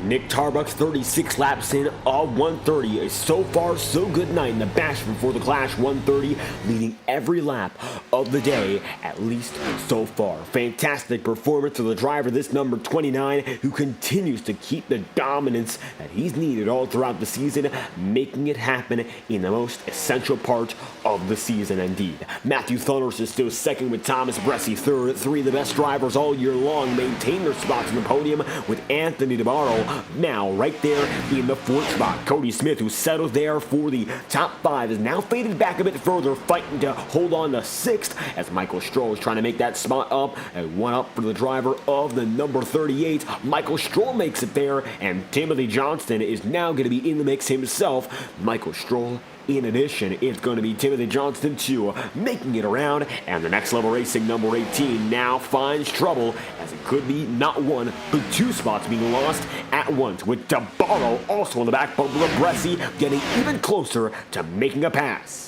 Nick Tarbuck's 36 laps in of 130. A so far so good night in the bash before the clash, 130, leading every lap of the day, at least so far. Fantastic performance of the driver, this number 29, who continues to keep the dominance that he's needed all throughout the season, making it happen in the most essential part of the season indeed. Matthew Thunders is still second with Thomas Bressi third. Three of the best drivers all year long maintain their spots in the podium, with Anthony DeBarro now right there in the fourth spot. Cody Smith, who settled there for the top 5, is now faded back a bit further, fighting to hold on to 6th, as Michael Stroll is trying to make that spot up, and one up for the driver of the number 38. Michael Stroll makes it there, and Timothy Johnston is now going to be in the mix himself. Michael Stroll, in addition, it's going to be Timothy Johnston too, making it around, and the Next Level Racing number 18 now finds trouble, as it could be not 1, but 2 spots being lost at once, with DeBarro also on the back bumper of Bressi, getting even closer to making a pass.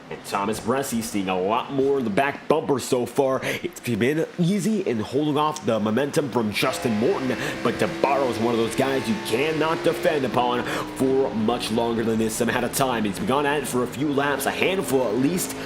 And Thomas Bressi seeing a lot more in the back bumper so far. It's been easy in holding off the momentum from Justin Morton, but DeBarro is one of those guys you cannot defend upon for much longer than this amount of time. He's gone at it for a few laps, a handful at least.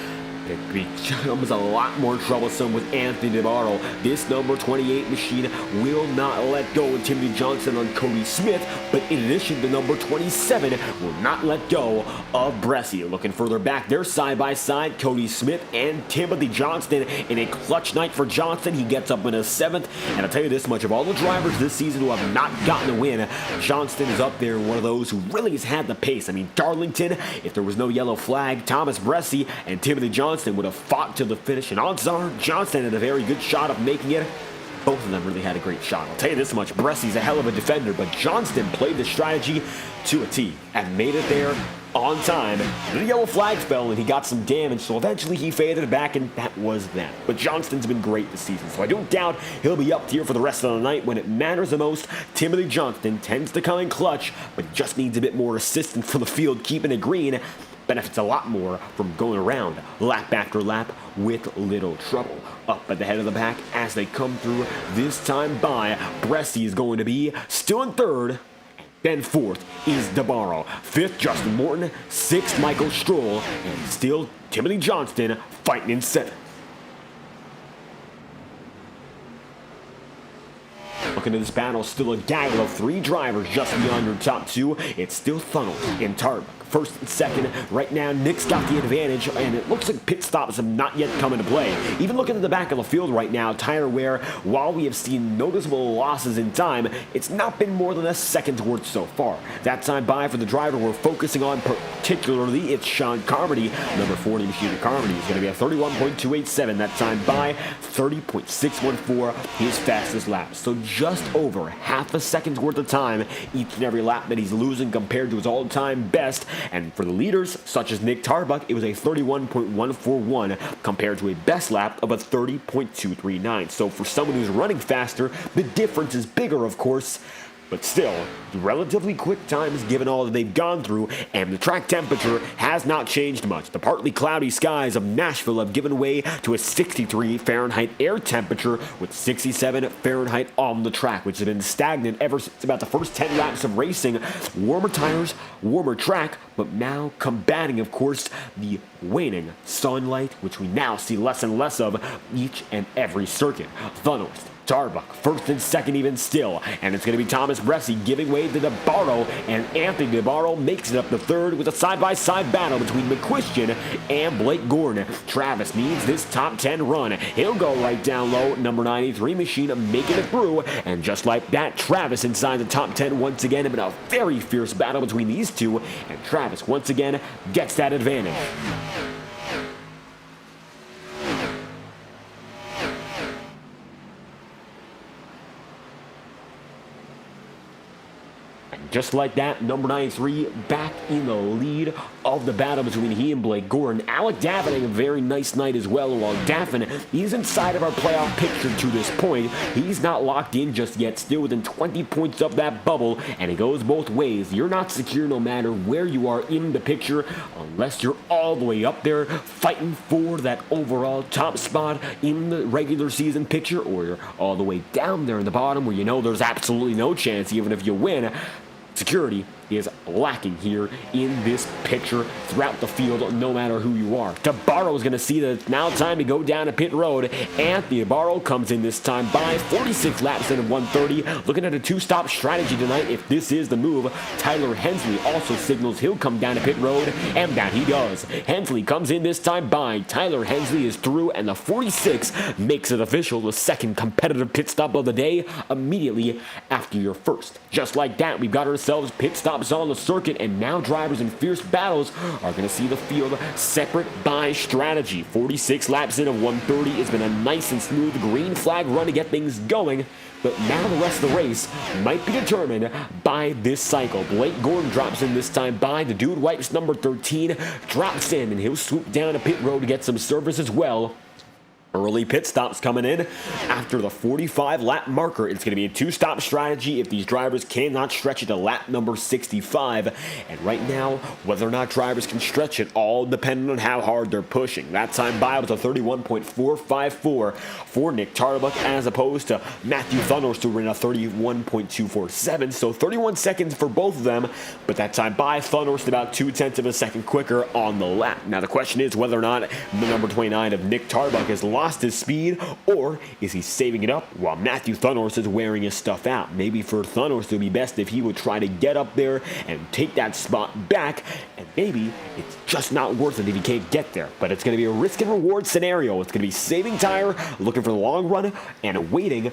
It becomes a lot more troublesome with Anthony DeBarro. This number 28 machine will not let go of Timothy Johnson on Cody Smith, but in addition, the number 27 will not let go of Bressi. Looking further back, they're side by side, Cody Smith and Timothy Johnston. In a clutch night for Johnson, he gets up in a 7th, and I'll tell you this much, of all the drivers this season who have not gotten a win, Johnston is up there, one of those who really has had the pace. I mean, Darlington, if there was no yellow flag, Thomas Bressi and Timothy Johnson would have fought to the finish, and odds are Johnson had a very good shot of making it. Both of them really had a great shot. I'll tell you this much, Bressi's a hell of a defender, but Johnston played the strategy to a T and made it there on time. The yellow flag fell and he got some damage, so eventually he faded back, and that was that. But Johnston's been great this season, so I don't doubt he'll be up here for the rest of the night when it matters the most. Timothy Johnston tends to come in clutch, but he just needs a bit more assistance from the field keeping it green. Benefits a lot more from going around lap after lap with little trouble. Up at the head of the pack as they come through this time by, Bresci is going to be still in third. Then fourth is DeBarro. Fifth, Justin Morton. Sixth, Michael Stroll. And still Timothy Johnston fighting in seventh. Looking at this battle, still a gaggle of 3 drivers just beyond your top 2. It's still Funnels and Tarbuck. First and second. Right now, Nick's got the advantage, and it looks like pit stops have not yet come into play. Even looking at the back of the field right now, tire wear, while we have seen noticeable losses in time, it's not been more than a second's worth so far. That time by for the driver we're focusing on particularly, it's Sean Carmody. Number 40 Machine Carmody is going to be a 31.287. That time by 30.614, his fastest lap. So just over half a second's worth of time each and every lap that he's losing compared to his all-time best. And for the leaders, such as Nick Tarbuck, it was a 31.141 compared to a best lap of a 30.239. So for someone who's running faster, the difference is bigger, of course. But still, relatively quick times given all that they've gone through, and the track temperature has not changed much. The partly cloudy skies of Nashville have given way to a 63 Fahrenheit air temperature with 67 Fahrenheit on the track, which has been stagnant ever since about the first 10 laps of racing. Warmer tires, warmer track, but now combating, of course, the waning sunlight, which we now see less and less of each and every circuit. Funnels, Tarbuck, first and second even still, and it's going to be Thomas Bresci giving way to DeBarro, and Anthony DeBarro makes it up to third with a side-by-side battle between McQuistion and Blake Gordon. Travis needs this top 10 run. He'll go right down low, number 93 Machine making it through, and just like that, Travis inside the top 10 once again. It's been a very fierce battle between these two, and Travis once again gets that advantage. Just like that, number 93 back in the lead of the battle between he and Blake Gordon. Alec Daffin having a very nice night as well, while Daffin, he's inside of our playoff picture to this point. He's not locked in just yet, still within 20 points of that bubble, and it goes both ways. You're not secure no matter where you are in the picture unless you're all the way up there fighting for that overall top spot in the regular season picture, or you're all the way down there in the bottom where you know there's absolutely no chance even if you win. Security is lacking here in this picture throughout the field, no matter who you are. DeBarro is going to see that it's now time to go down to pit road. Anthony DeBarro comes in this time by 46 laps in of 130. Looking at a 2-stop strategy tonight if this is the move. Tyler Hensley also signals he'll come down to pit road, and that he does. Hensley comes in this time by. Tyler Hensley is through, and the 46 makes it official, the second competitive pit stop of the day immediately after your first. Just like that, we've got ourselves pit stops on the circuit, and now drivers in fierce battles are going to see the field separate by strategy. 46 laps in of 130. It's been a nice and smooth green flag run to get things going, but now the rest of the race might be determined by this cycle. Blake Gordon drops in this time by. The dude wipes number 13, drops in, and he'll swoop down to pit road to get some service as well. Early pit stops coming in after the 45-lap marker. It's going to be a 2-stop strategy if these drivers cannot stretch it to lap number 65. And right now, whether or not drivers can stretch it, all depending on how hard they're pushing. That time by was a 31.454 for Nick Tarbuck, as opposed to Matthew Thunderst, who ran a 31.247. So 31 seconds for both of them, but that time by Thunderst about 0.2 of a second quicker on the lap. Now the question is whether or not the number 29 of Nick Tarbuck is lost his speed, or is he saving it up while Matthew Thunderst is wearing his stuff out? Maybe for Thunderst it would be best if he would try to get up there and take that spot back, and maybe it's just not worth it if he can't get there. But it's going to be a risk and reward scenario. It's going to be saving tire, looking for the long run, and waiting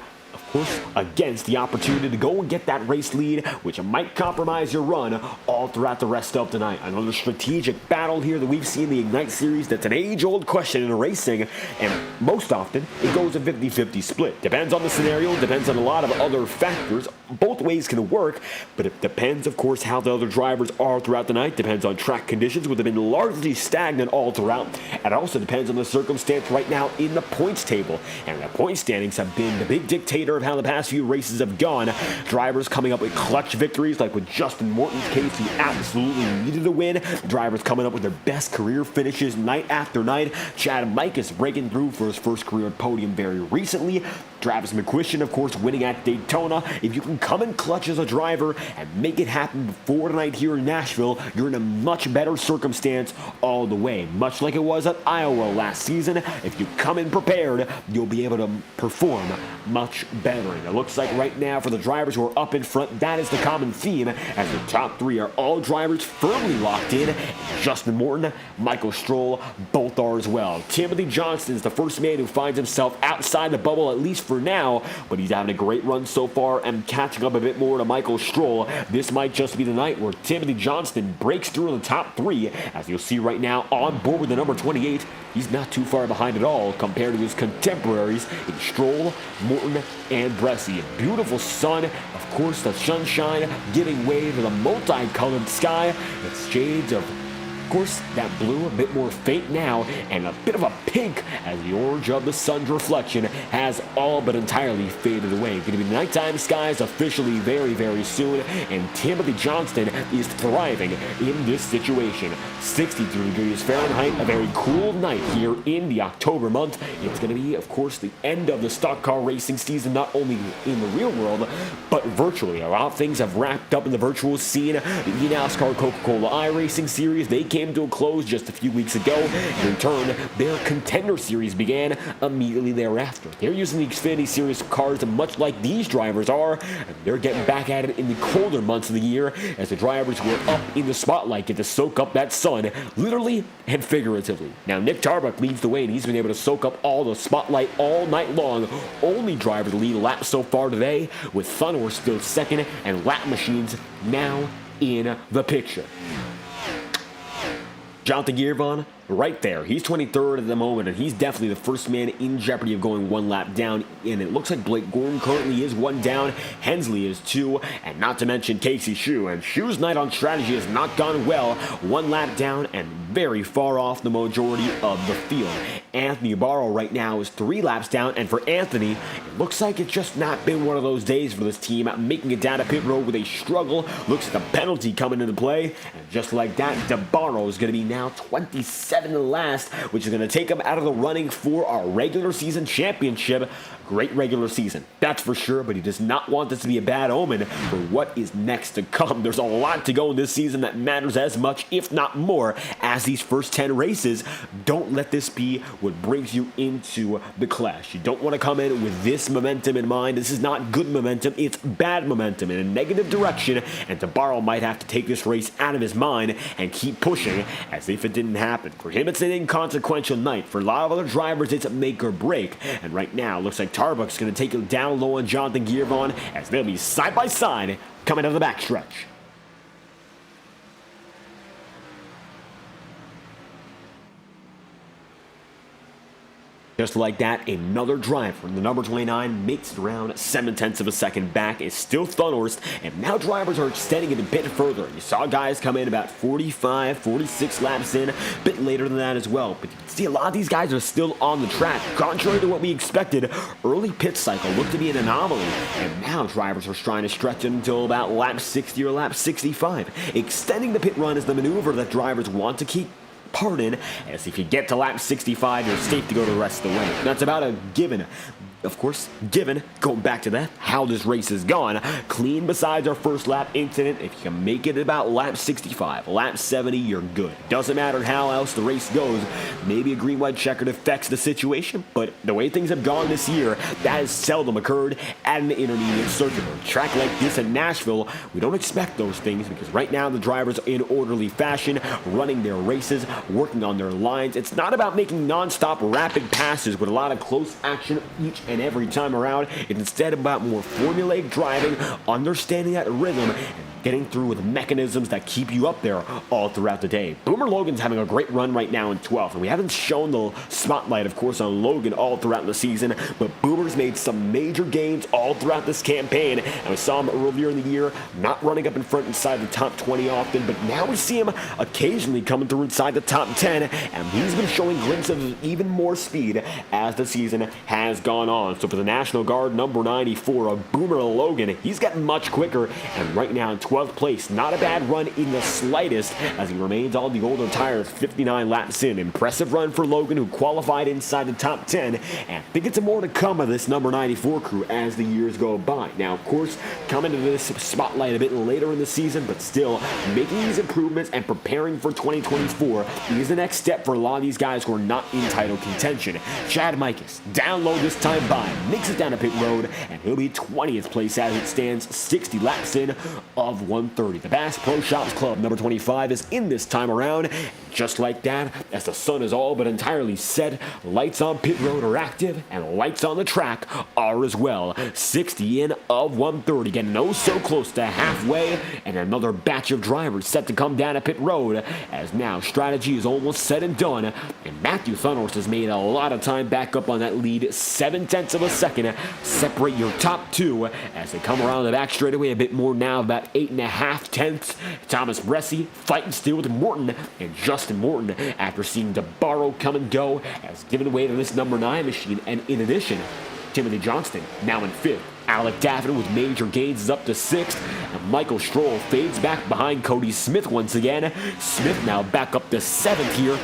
course, against the opportunity to go and get that race lead, which might compromise your run all throughout the rest of tonight. Another strategic battle here that we've seen in the Ignite Series. That's an age-old question in racing, and most often it goes a 50-50 split. Depends on the scenario, depends on a lot of other factors. Both ways can work, but it depends, of course, how the other drivers are throughout the night. Depends on track conditions, which have been largely stagnant all throughout. And it also depends on the circumstance right now in the points table. And the point standings have been the big dictator of how the past few races have gone. Drivers coming up with clutch victories, like with Justin Morton's case, who absolutely needed a win. Drivers coming up with their best career finishes night after night. Chad Mikas breaking through for his first career podium very recently. Travis McQuistion, of course, winning at Daytona. If you can come in clutch as a driver and make it happen before tonight here in Nashville, you're in a much better circumstance all the way. Much like it was at Iowa last season, if you come in prepared, you'll be able to perform much better. And it looks like right now for the drivers who are up in front, that is the common theme, as the top three are all drivers firmly locked in. Justin Morton, Michael Stroll, both are as well. Timothy Johnston is the first man who finds himself outside the bubble, at least for now, but he's having a great run so far and catching up a bit more to Michael Stroll. This might just be the night where Timothy Johnston breaks through in the top three. As you'll see right now, on board with the number 28, he's not too far behind at all compared to his contemporaries in Stroll, Morton, and Bresci. A beautiful sun, of course, the sunshine giving way to the multicolored sky. It's shades of course, that blue a bit more faint now, and a bit of a pink as the orange of the sun's reflection has all but entirely faded away. Going to be nighttime skies officially very, very soon, and Timothy Johnston is thriving in this situation. 63 degrees Fahrenheit, a very cool night here in the October month. It's going to be, of course, the end of the stock car racing season, not only in the real world, but virtually. A lot of things have wrapped up in the virtual scene. The NASCAR Coca-Cola iRacing series, they came to a close just a few weeks ago. In turn, their Contender Series began immediately thereafter. They're using the Xfinity Series cars much like these drivers are, and they're getting back at it in the colder months of the year as the drivers who are up in the spotlight get to soak up that sun, literally and figuratively. Now, Nick Tarbuck leads the way, and he's been able to soak up all the spotlight all night long. Only driver to lead a lap so far today, with Thunor still second, and lap machines now in the picture. Jonathan Girvan, right there. He's 23rd at the moment, and he's definitely the first man in jeopardy of going one lap down. And it looks like Blake Gordon currently is one down. Hensley is two, and not to mention Casey Shue. And Shue's night on strategy has not gone well. One lap down and very far off the majority of the field. Anthony Barrow right now is 3 laps down, and for Anthony, it looks like it's just not been one of those days for this team. Making it down to pit road with a struggle. Looks like a penalty coming into play, and just like that, DeBarro is going to be now 27 to last, which is going to take him out of the running for our regular season championship. Great regular season, that's for sure, but he does not want this to be a bad omen for what is next to come. There's a lot to go in this season that matters as much, if not more, as these first 10 races. Don't let this be what brings you into the clash. You don't want to come in with this momentum in mind. This is not good momentum, it's bad momentum in a negative direction, and DeBarro might have to take this race out of his mind and keep pushing as if it didn't happen. For him, it's an inconsequential night. For a lot of other drivers, it's a make or break, and right now, it looks like Tarbuck's going to take it down low on Jonathan Girvan as they'll be side by side coming out of the backstretch. Just like that, another driver in the number 29 makes it around 7/10 of a second back. Is still Thunhorst, and now drivers are extending it a bit further. You saw guys come in about 45, 46 laps in, a bit later than that as well. But you can see a lot of these guys are still on the track. Contrary to what we expected, early pit cycle looked to be an anomaly, and now drivers are trying to stretch it until about lap 60 or lap 65. Extending the pit run is the maneuver that drivers want to keep part in, as if you get to lap 65, you're safe to go the rest of the way. That's about a given. Of course, given, going back to that, how this race has gone, clean besides our first lap incident. If you can make it about lap 65, lap 70, you're good. Doesn't matter how else the race goes. Maybe a green-white checkered affects the situation, but the way things have gone this year, that has seldom occurred at an intermediate circuit. Or a track like this in Nashville, we don't expect those things because right now the drivers are in orderly fashion, running their races, working on their lines. It's not about making non-stop rapid passes with a lot of close action each and every time around. It's instead about more formulaic driving, understanding that rhythm, and getting through with mechanisms that keep you up there all throughout the day. Boomer Logan's having a great run right now in 12th, and we haven't shown the spotlight, of course, on Logan all throughout the season, but Boomer's made some major gains all throughout this campaign, and we saw him earlier in the year not running up in front inside the top 20 often, but now we see him occasionally coming through inside the top 10, and he's been showing glimpses of even more speed as the season has gone on. So for the National Guard, number 94 of Boomer Logan, he's gotten much quicker, and right now in 12th place. Not a bad run in the slightest as he remains on the older tires 59 laps in. Impressive run for Logan, who qualified inside the top 10, and I think it's more to come of this number 94 crew as the years go by. Now, of course, coming to this spotlight a bit later in the season, but still making these improvements and preparing for 2024 is the next step for a lot of these guys who are not in title contention. Chad Mikas, down low this time by, makes it down to pit road, and he'll be 20th place as it stands, 60 laps in of 130. The Bass Pro Shops Club, number 25, is in this time around. Just like that, as the sun is all but entirely set, lights on pit road are active, and lights on the track are as well. 60 in of 130, getting oh so close to halfway, and another batch of drivers set to come down to pit road, as now strategy is almost said and done, and Matthew Thunhorse has made a lot of time back up on that lead, 0.7 of a second, separate your top two, as they come around the back straightaway a bit more now, about 8.5 tenths. Thomas Bressi fighting still with Morton, and Justin Morton, after seeing DeBarro come and go, has given way to this number 9 machine, and in addition, Timothy Johnston now in 5th. Alec Daffin with major gains is up to 6th, and Michael Stroll fades back behind Cody Smith once again. Smith now back up to 7th here,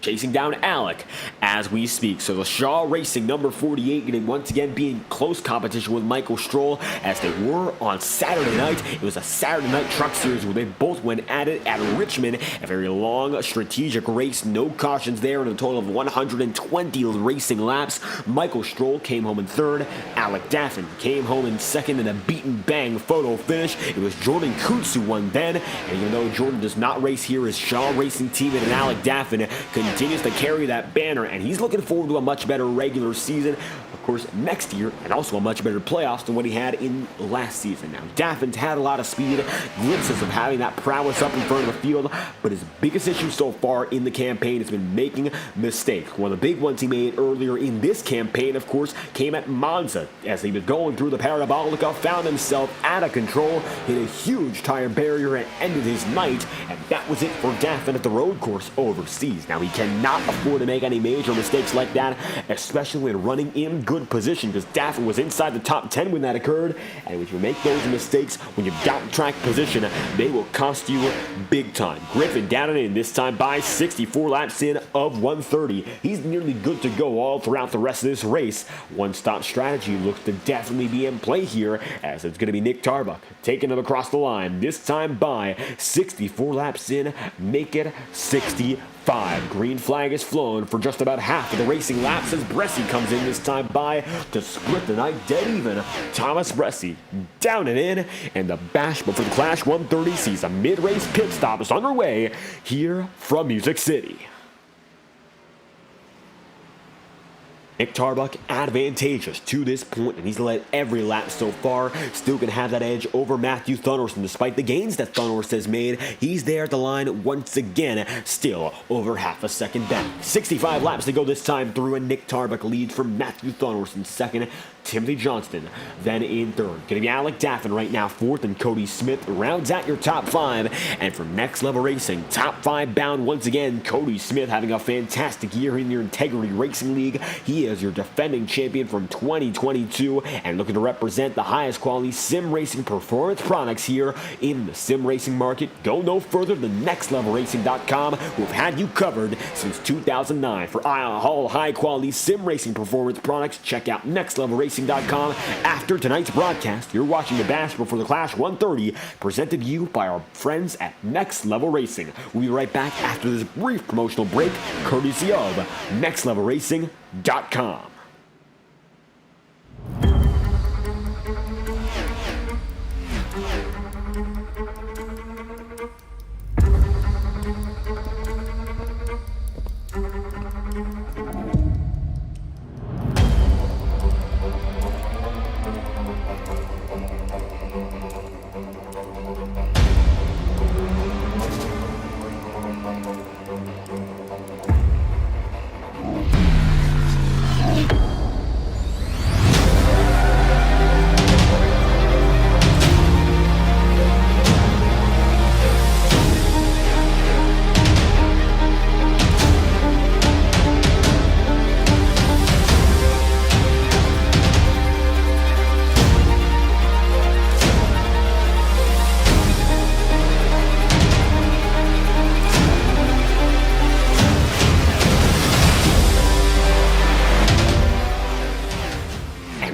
chasing down Alec as we speak. So the Shaw Racing number 48 going to once again be in close competition with Michael Stroll as they were on Saturday night. It was a Saturday night truck series where they both went at it at Richmond. A very long strategic race, no cautions there, and a total of 120 racing laps. Michael Stroll came home in 3rd. Alec Daffin came home in 2nd in a beaten bang photo finish. It was Jordan Kuntz who won then, and even though Jordan does not race here, his Shaw Racing teammate and Alec Daffin continues to carry that banner, and he's looking forward to a much better regular season, of course, next year, and also a much better playoffs than what he had in last season. Now, Daffin's had a lot of speed, glimpses of having that prowess up in front of the field, but his biggest issue so far in the campaign has been making mistakes. One of the big ones he made earlier in this campaign, of course, came at Monza, as he was going through the Parabolica, found himself out of control, hit a huge tire barrier, and ended his night, and that was it for Daffin at the road course overseas. Now, he cannot afford to make any major mistakes like that, especially when running in good position, because Daffin was inside the top 10 when that occurred, and when you make those mistakes, when you've got track position, they will cost you big time. Griffin down and in, this time by 64 laps in of 130. He's nearly good to go all throughout the rest of this race. One-stop strategy looks to definitely be in play here, as it's going to be Nick Tarbuck taking him across the line, this time by 64 laps in, make it 65. Green flag is flown for just about half of the racing laps as Bressi comes in this time by to split the night dead even. Thomas Bressi down and in, and the bash before the Clash 130 sees a mid-race pit stop is underway here from Music City. Nick Tarbuck advantageous to this point, and he's led every lap so far. Still can have that edge over Matthew Thunhorse, and despite the gains that Thunhorse has made, he's there at the line once again, still over half a second back. 65 laps to go this time through, and Nick Tarbuck leads from Matthew Thunhorse in 2nd. Timothy Johnston then in 3rd. Gonna be Alec Daffin right now 4th, and Cody Smith rounds out your top 5. And from Next Level Racing, top 5 bound once again, Cody Smith having a fantastic year in your Integrity Racing League. He is your defending champion from 2022 and looking to represent the highest quality sim racing performance products here in the sim racing market. Go no further than nextlevelracing.com, who have had you covered since 2009. For all high quality sim racing performance products, check out nextlevelracing.com. After tonight's broadcast, you're watching the Bash before the Clash 130, presented to you by our friends at Next Level Racing. We'll be right back after this brief promotional break, courtesy of nextlevelracing.com.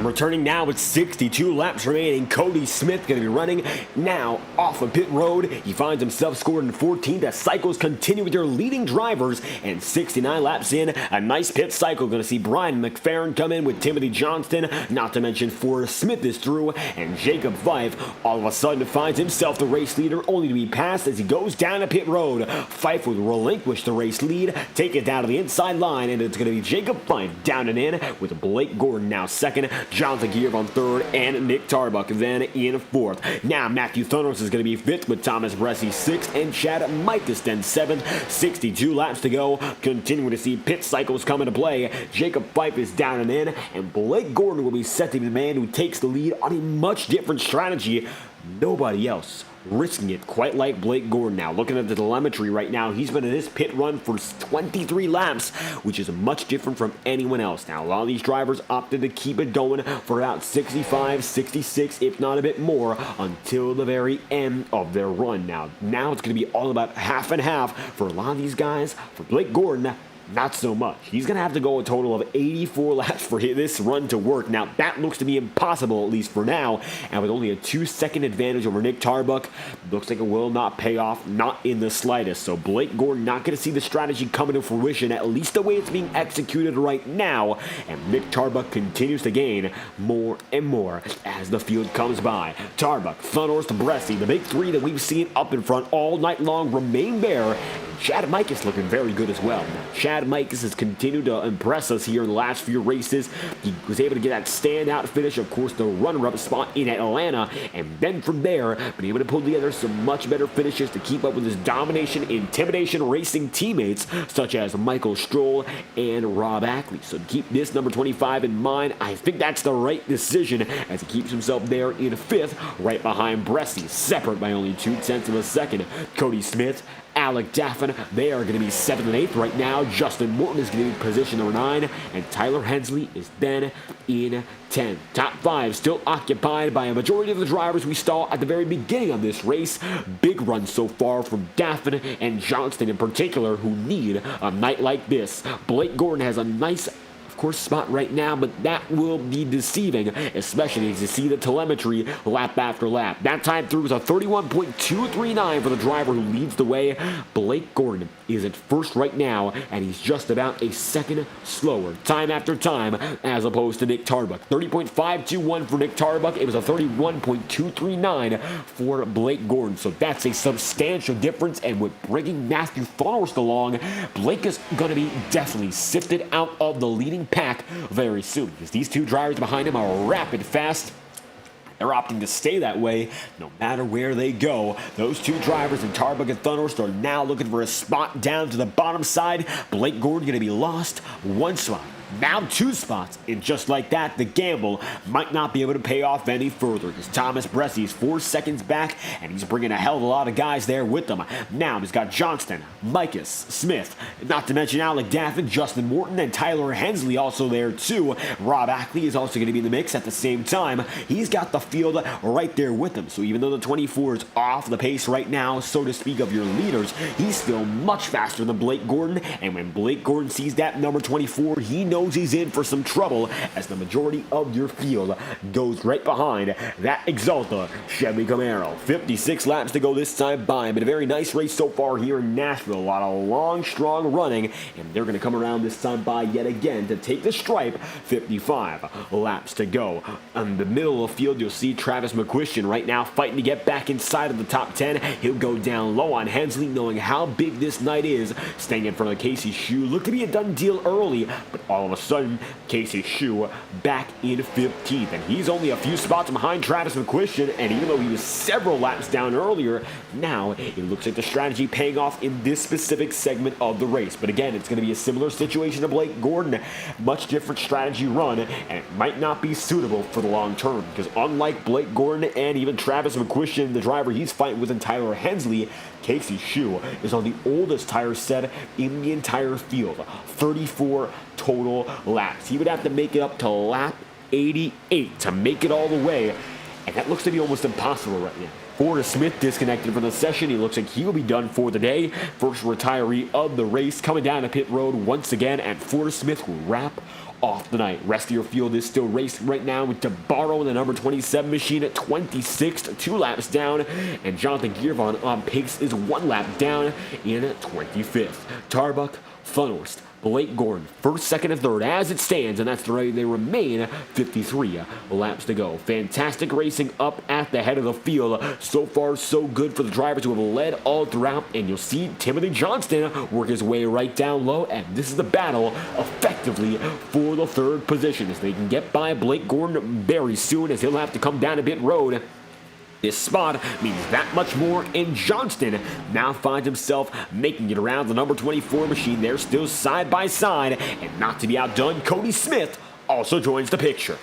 Returning now with 62 laps remaining, Cody Smith going to be running now off of pit road. He finds himself scored in 14th as cycles continue with their leading drivers, and 69 laps in, a nice pit cycle. Going to see Brian McFerrin come in with Timothy Johnston, not to mention Forrest Smith is through, and Jacob Fife all of a sudden finds himself the race leader, only to be passed as he goes down to pit road. Fife will relinquish the race lead, take it down to the inside line, and it's going to be Jacob Fife down and in with Blake Gordon now second, Jonathan Gear on third, and Nick Tarbuck then in fourth. Now Matthew Thunos is going to be fifth with Thomas Bressie sixth, and Chad Mikas then seventh. 62 laps to go. Continuing to see pit cycles come into play. Jacob Fife is down and in, and Blake Gordon will be set to be the man who takes the lead on a much different strategy. Nobody else risking it quite like Blake Gordon now. Looking at the telemetry right now, he's been in this pit run for 23 laps, which is much different from anyone else. Now, a lot of these drivers opted to keep it going for about 65, 66, if not a bit more, until the very end of their run. Now it's going to be all about half and half for a lot of these guys. For Blake Gordon, not so much. He's going to have to go a total of 84 laps for this run to work. Now, that looks to be impossible, at least for now. And with only a 2-second advantage over Nick Tarbuck, looks like it will not pay off, not in the slightest. So Blake Gordon not going to see the strategy come to fruition, at least the way it's being executed right now. And Nick Tarbuck continues to gain more and more as the field comes by. Tarbuck, Thunos, Bressie, the big three that we've seen up in front all night long remain there. Chad Mikas looking very good as well. Chad Mikas has continued to impress us here in the last few races. He was able to get that standout finish, of course, the runner-up spot in Atlanta, and then from there, been able to pull together some much better finishes to keep up with his domination, intimidation racing teammates, such as Michael Stroll and Rob Ackley. So to keep this number 25 in mind, I think that's the right decision as he keeps himself there in fifth, right behind Bressie, separate by only 0.2 of a second. Cody Smith, Alec Daffin, they are going to be 7th and 8th right now. Justin Morton is going to be position number 9, and Tyler Hensley is then in 10th. Top 5 still occupied by a majority of the drivers we saw at the very beginning of this race. Big run so far from Daffin and Johnston in particular, who need a night like this. Blake Gordon has a nice course spot right now, but that will be deceiving, especially as you see the telemetry lap after lap. That time through was a 31.239 for the driver who leads the way. Blake Gordon is at first right now, and he's just about a second slower time after time as opposed to Nick Tarbuck. 30.521 for Nick Tarbuck. It was a 31.239 for Blake Gordon. So that's a substantial difference, and with bringing Matthew Thunos along, Blake is going to be definitely sifted out of the leading pack very soon, because these two drivers behind him are rapid fast. They're opting to stay that way no matter where they go. Those two drivers in Tarbuck and Thunos are now looking for a spot down to the bottom side. Blake Gordon going to be lost one spot, now 2 spots, and just like that, the gamble might not be able to pay off any further, because Thomas Bressie is 4 seconds back, and he's bringing a hell of a lot of guys there with him. Now he's got Johnston, Mikas, Smith, not to mention Alec Daffin, Justin Morton, and Tyler Hensley also there too. Rob Ackley is also going to be in the mix at the same time. He's got the field right there with him, so even though the 24 is off the pace right now, so to speak, of your leaders, he's still much faster than Blake Gordon, and when Blake Gordon sees that number 24, he knows he's in for some trouble, as the majority of your field goes right behind that Exalta Chevy Camaro. 56 laps to go this time by, but a very nice race so far here in Nashville. A lot of long, strong running, and they're going to come around this time by yet again to take the stripe. 55 laps to go. In the middle of the field, you'll see Travis McQuistion right now fighting to get back inside of the top 10. He'll go down low on Hensley, knowing how big this night is. Staying in front of Casey Shue looked to be a done deal early, but all of a sudden, Casey Shue back in 15th, and he's only a few spots behind Travis McQuistion, and even though he was several laps down earlier, now it looks like the strategy paying off in this specific segment of the race. But again, it's going to be a similar situation to Blake Gordon. Much different strategy run, and it might not be suitable for the long term, because unlike Blake Gordon and even Travis McQuistion, the driver he's fighting with in Tyler Hensley, Casey Shue is on the oldest tire set in the entire field. 34 total laps. He would have to make it up to lap 88 to make it all the way, and that looks to be almost impossible right now. Forrest Smith disconnected from the session. He looks like he will be done for the day. First retiree of the race coming down to pit road once again, and Forrest Smith will wrap off the night. Rest of your field is still racing right now with DeBarro in the number 27 machine at 26th, 2 laps down, and Jonathan Giervon on pace is 1 lap down in 25th. Tarbuck, Funhorst, Blake Gordon, first, second, and third as it stands, and that's the way they remain. 53 laps to go. Fantastic racing up at the head of the field. So far, so good for the drivers who have led all throughout, and you'll see Timothy Johnston work his way right down low, and this is the battle effectively for the third position as they can get by Blake Gordon very soon as he'll have to come down a pit road. This spot means that much more, and Johnston now finds himself making it around the number 24 machine. They're still side by side, and not to be outdone, Cody Smith also joins the picture.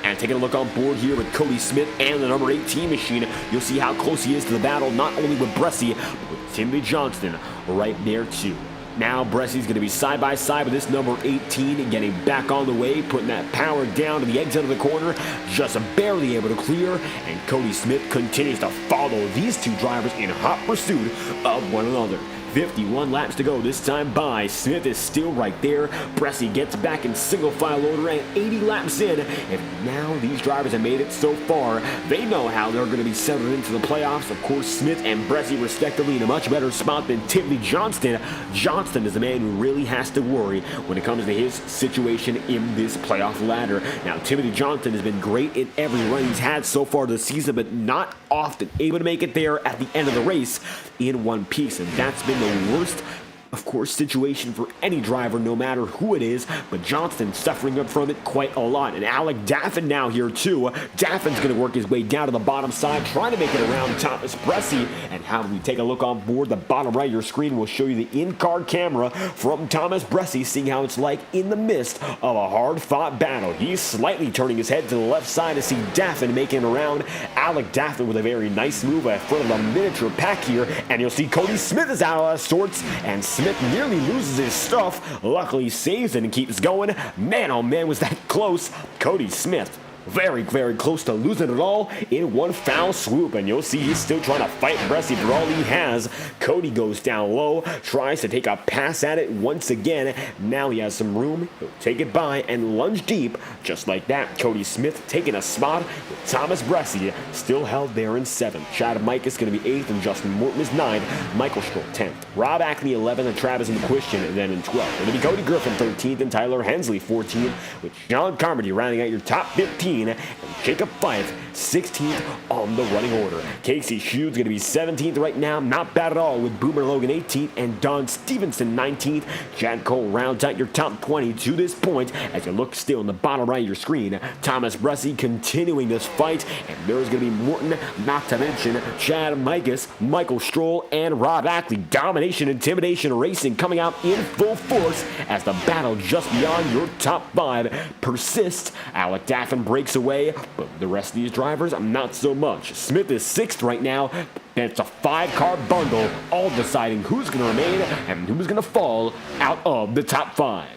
And taking a look on board here with Cody Smith and the number 18 machine, you'll see how close he is to the battle, not only with Bressie, but with Timothy Johnston right there too. Now Bressie's going to be side by side with this number 18 and getting back on the way, putting that power down to the exit of the corner, just barely able to clear, and Cody Smith continues to follow these two drivers in hot pursuit of one another. 51 laps to go this time by. Smith is still right there. Bressie gets back in single file order and 80 laps in. And now these drivers have made it so far. They know how they're going to be settled into the playoffs. Of course, Smith and Bressie respectively in a much better spot than Timothy Johnston. Johnston is the man who really has to worry when it comes to his situation in this playoff ladder. Now, Timothy Johnston has been great in every run he's had so far this season, but not often able to make it there at the end of the race in one piece. And that's been the worst, of course, situation for any driver, no matter who it is, but Johnston's suffering up from it quite a lot. And Alec Daffin now here too. Daffin's going to work his way down to the bottom side, trying to make it around Thomas Bressie. And how do we take a look on board? The bottom right of your screen will show you the in-car camera from Thomas Bressie, seeing how it's like in the midst of a hard-fought battle. He's slightly turning his head to the left side to see Daffin making it around. Alec Daffin with a very nice move in front of the miniature pack here, and you'll see Cody Smith is out of sorts, and Smith nearly loses his stuff. Luckily saves it and keeps going. Man, oh man, was that close. Cody Smith very, very close to losing it all in one foul swoop, and you'll see he's still trying to fight Bressie for all he has. Cody goes down low, tries to take a pass at it once again. Now he has some room. He'll take it by and lunge deep. Just like that, Cody Smith taking a spot with Thomas Bressie still held there in 7th. Chad Mike is going to be 8th, and Justin Morton is 9th. Michael Stroll 10th. Rob Ackley 11th, and Travis McQuistion then in 12th. It'll be Cody Griffin 13th, and Tyler Hensley 14th, with John Carmody rounding out your top 15. And Jacob Fife 16th on the running order. Casey Shude's going to be 17th right now. Not bad at all, with Boomer Logan 18th and Don Stevenson 19th. Chad Cole rounds out your top 20 to this point as you look still in the bottom right of your screen. Thomas Bressie continuing this fight, and there's going to be Morton, not to mention Chad Mikas, Michael Stroll, and Rob Ackley. Domination, intimidation, racing coming out in full force as the battle just beyond your top 5 persists. Alec Daffin breaks away, but the rest of these drivers, not so much. Smith is 6th right now, and it's a 5-car bundle, all deciding who's going to remain and who's going to fall out of the top 5.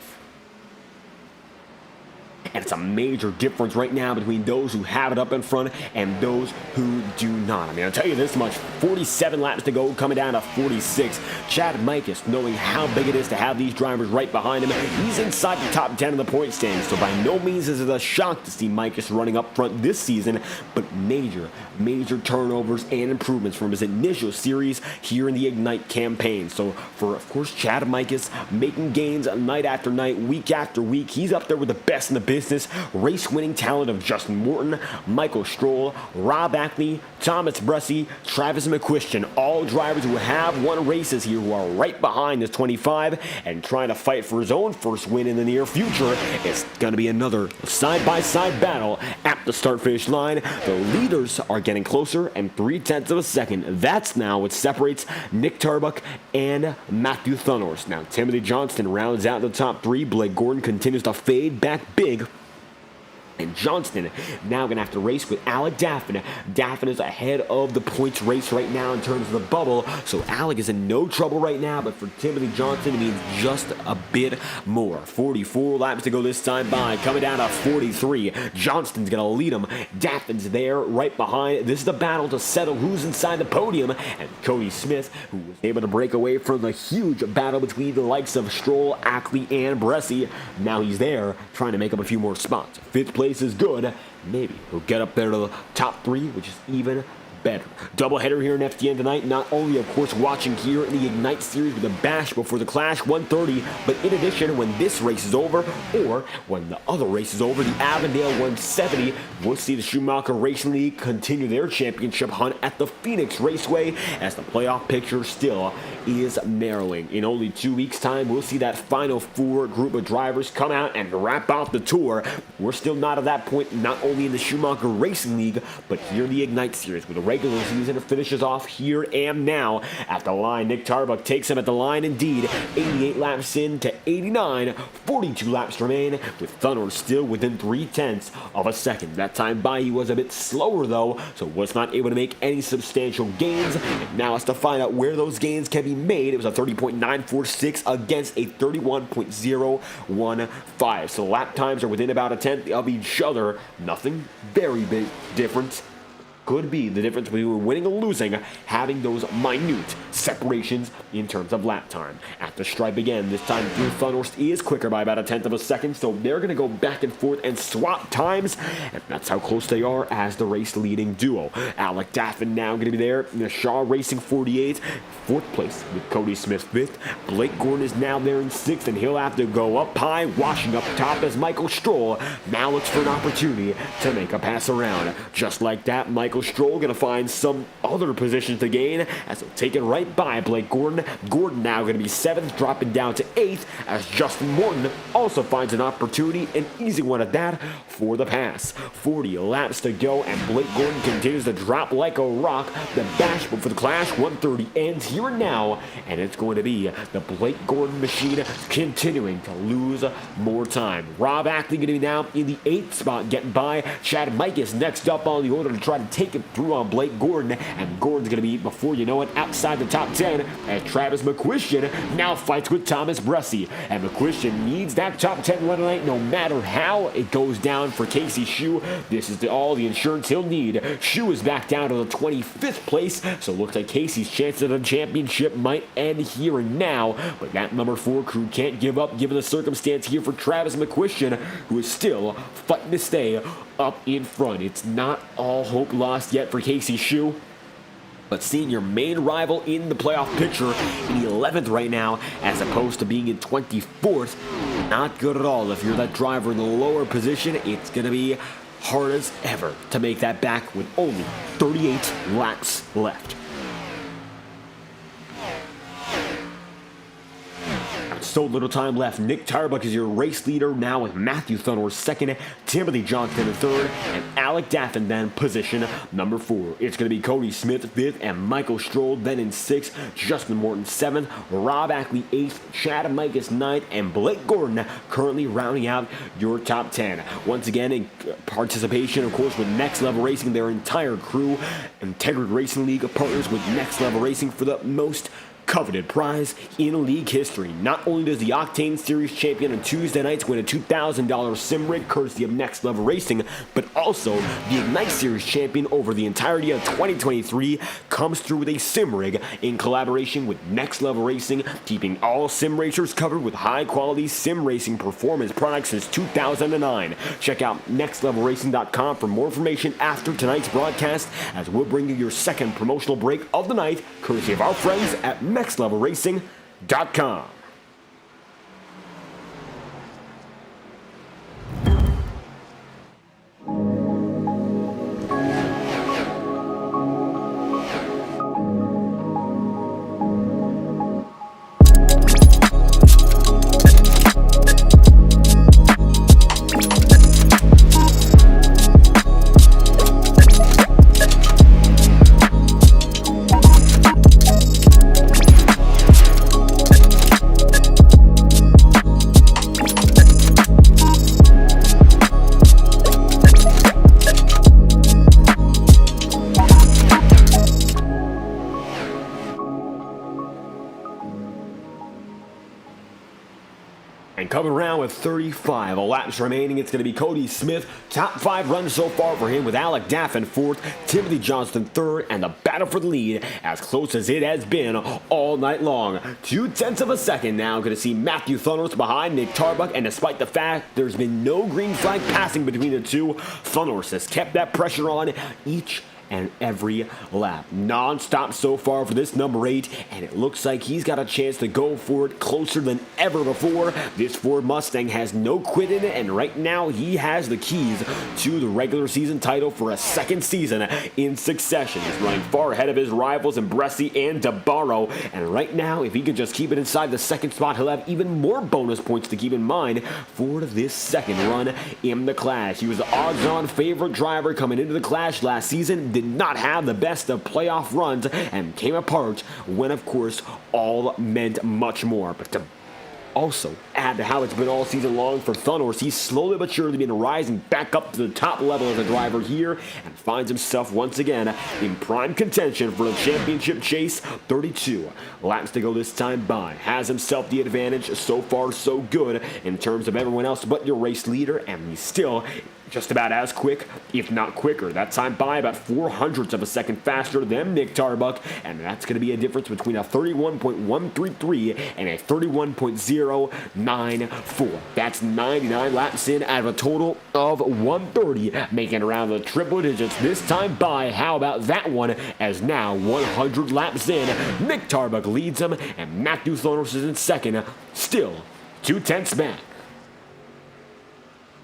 And it's a major difference right now between those who have it up in front and those who do not. I mean, I'll tell you this much, 47 laps to go, coming down to 46. Chad Mikas, knowing how big it is to have these drivers right behind him, he's inside the top 10 of the point standings, so by no means is it a shock to see Mikas running up front this season, but major turnovers and improvements from his initial series here in the Ignite campaign. So for, of course, Chad Mikas making gains night after night, week after week, he's up there with the best in the business. Race-winning talent of Justin Morton, Michael Stroll, Rob Ackley, Thomas Bressie, Travis McQuistion, all drivers who have won races here who are right behind this 25 and trying to fight for his own first win in the near future. It's going to be another side-by-side battle at the start-finish line. The leaders are getting closer, and 0.3 of a second. That's now what separates Nick Tarbuck and Matthew Thunhorst. Now, Timothy Johnston rounds out the top 3. Blake Gordon continues to fade back big. And Johnston now going to have to race with Alec Daffin. Daffin is ahead of the points race right now in terms of the bubble, so Alec is in no trouble right now, but for Timothy Johnston, it means just a bit more. 44 laps to go this time by, coming down to 43. Johnston's going to lead him. Daffin's there right behind. This is the battle to settle who's inside the podium, and Cody Smith, who was able to break away from the huge battle between the likes of Stroll, Ackley, and Bressie. Now he's there trying to make up a few more spots. 5th place is good. Maybe he'll get up there to the top 3, which is even better. Doubleheader here in FTN tonight. Not only, of course, watching here in the Ignite Series with the Bash before the Clash 130, but in addition, when this race is over, or when the other race is over, the Avondale 170, we'll see the Schumacher Racing League continue their championship hunt at the Phoenix Raceway, as the playoff picture still is narrowing. In only 2 weeks' time, we'll see that final 4 group of drivers come out and wrap out the tour. We're still not at that point, not only in the Schumacher Racing League, but here in the Ignite Series, with the regular season finishes off here and now at the line. Nick Tarbuck takes him at the line indeed. 88 laps in to 89, 42 laps remain, with Thunder still within 0.3 of a second. That time by he was a bit slower though, so was not able to make any substantial gains. And now has to find out where those gains can be made. It was a 30.946 against a 31.015. So lap times are within about a tenth of each other. Nothing very big difference. Could be the difference between winning and losing, having those minute separations in terms of lap time. At the stripe again, this time Drew Thunhorst is quicker by about a tenth of a second, so they're going to go back and forth and swap times, and that's how close they are as the race leading duo. Alec Daffin now going to be there. NASCAR Racing 48, 4th place with Cody Smith 5th. Blake Gordon is now there in 6th, and he'll have to go up high, washing up top as Michael Stroll now looks for an opportunity to make a pass around. Just like that, Michael Stroll going to find some other positions to gain as he'll take it right by Blake Gordon. Gordon now going to be 7th, dropping down to 8th as Justin Morton also finds an opportunity, an easy one at that, for the pass. 40 laps to go, and Blake Gordon continues to drop like a rock. The Bash for the Clash 130 ends here and now, and it's going to be the Blake Gordon machine continuing to lose more time. Rob Ackley going to be now in the 8th spot, getting by. Chad Mike is next up on the order to try to take it through on Blake Gordon, and Gordon's going to be, before you know it, outside the top 10 as Travis McQuistion now fights with Thomas Bressie. And McQuistion needs that top 10 run tonight no matter how it goes down for Casey Shue. This is all the insurance he'll need. Shue is back down to the 25th place, so looks like Casey's chance of the championship might end here and now, but that number 4 crew can't give up given the circumstance here for Travis McQuistion, who is still fighting to stay up in front. It's not all hope lost yet for Casey Shue, but seeing your main rival in the playoff picture in 11th right now, as opposed to being in 24th, not good at all. If you're that driver in the lower position, it's going to be hard as ever to make that back with only 38 laps left. So little time left. Nick Tarbuck is your race leader now, with Matthew Thunhorst 2nd, Timothy Johnston in 3rd, and Alec Daffin then position number 4. It's going to be Cody Smith 5th, and Michael Stroll then in 6th, Justin Morton 7th, Rob Ackley 8th, Chad Mikas 9th, and Blake Gordon currently rounding out your top 10. Once again, in participation, of course, with Next Level Racing, their entire crew, Integrity Racing League partners with Next Level Racing for the most coveted prize in league history. Not only does the Octane Series champion on Tuesday nights win a $2,000 sim rig courtesy of Next Level Racing, but also the Ignite Series champion over the entirety of 2023 comes through with a sim rig in collaboration with Next Level Racing, keeping all sim racers covered with high quality sim racing performance products since 2009. Check out nextlevelracing.com for more information after tonight's broadcast, as we'll bring you your second promotional break of the night, courtesy of our friends at nextlevelracing.com. with 35 laps remaining. It's going to be Cody Smith. Top 5 runs so far for him, with Alec Daffin 4th, Timothy Johnston 3rd, and the battle for the lead as close as it has been all night long. 0.2 of a second now. Going to see Matthew Thunderous behind Nick Tarbuck, and despite the fact there's been no green flag passing between the two, Thunderous has kept that pressure on each and every lap. Non-stop so far for this number 8, and it looks like he's got a chance to go for it closer than ever before. This Ford Mustang has no quit in it, and right now he has the keys to the regular season title for a second season in succession. He's running far ahead of his rivals in Bresci and DeBarro, and right now, if he can just keep it inside the second spot, he'll have even more bonus points to keep in mind for this second run in the Clash. He was the odds-on favorite driver coming into the Clash last season, did not have the best of playoff runs, and came apart when, of course, all meant much more. But to also add to how it's been all season long for Thunderous, he's slowly but surely been rising back up to the top level as a driver here, and finds himself once again in prime contention for the championship chase. 32 laps to go this time by. Has himself the advantage. So far so good in terms of everyone else but your race leader, and he's still just about as quick, if not quicker. That time by about 0.04 of a second faster than Nick Tarbuck, and that's going to be a difference between a 31.133 and a 31.094. That's 99 laps in out of a total of 130, making around the triple digits this time by. How about that one, as now 100 laps in, Nick Tarbuck leads him, and Matthew Thunderous is in second, still 0.2 back.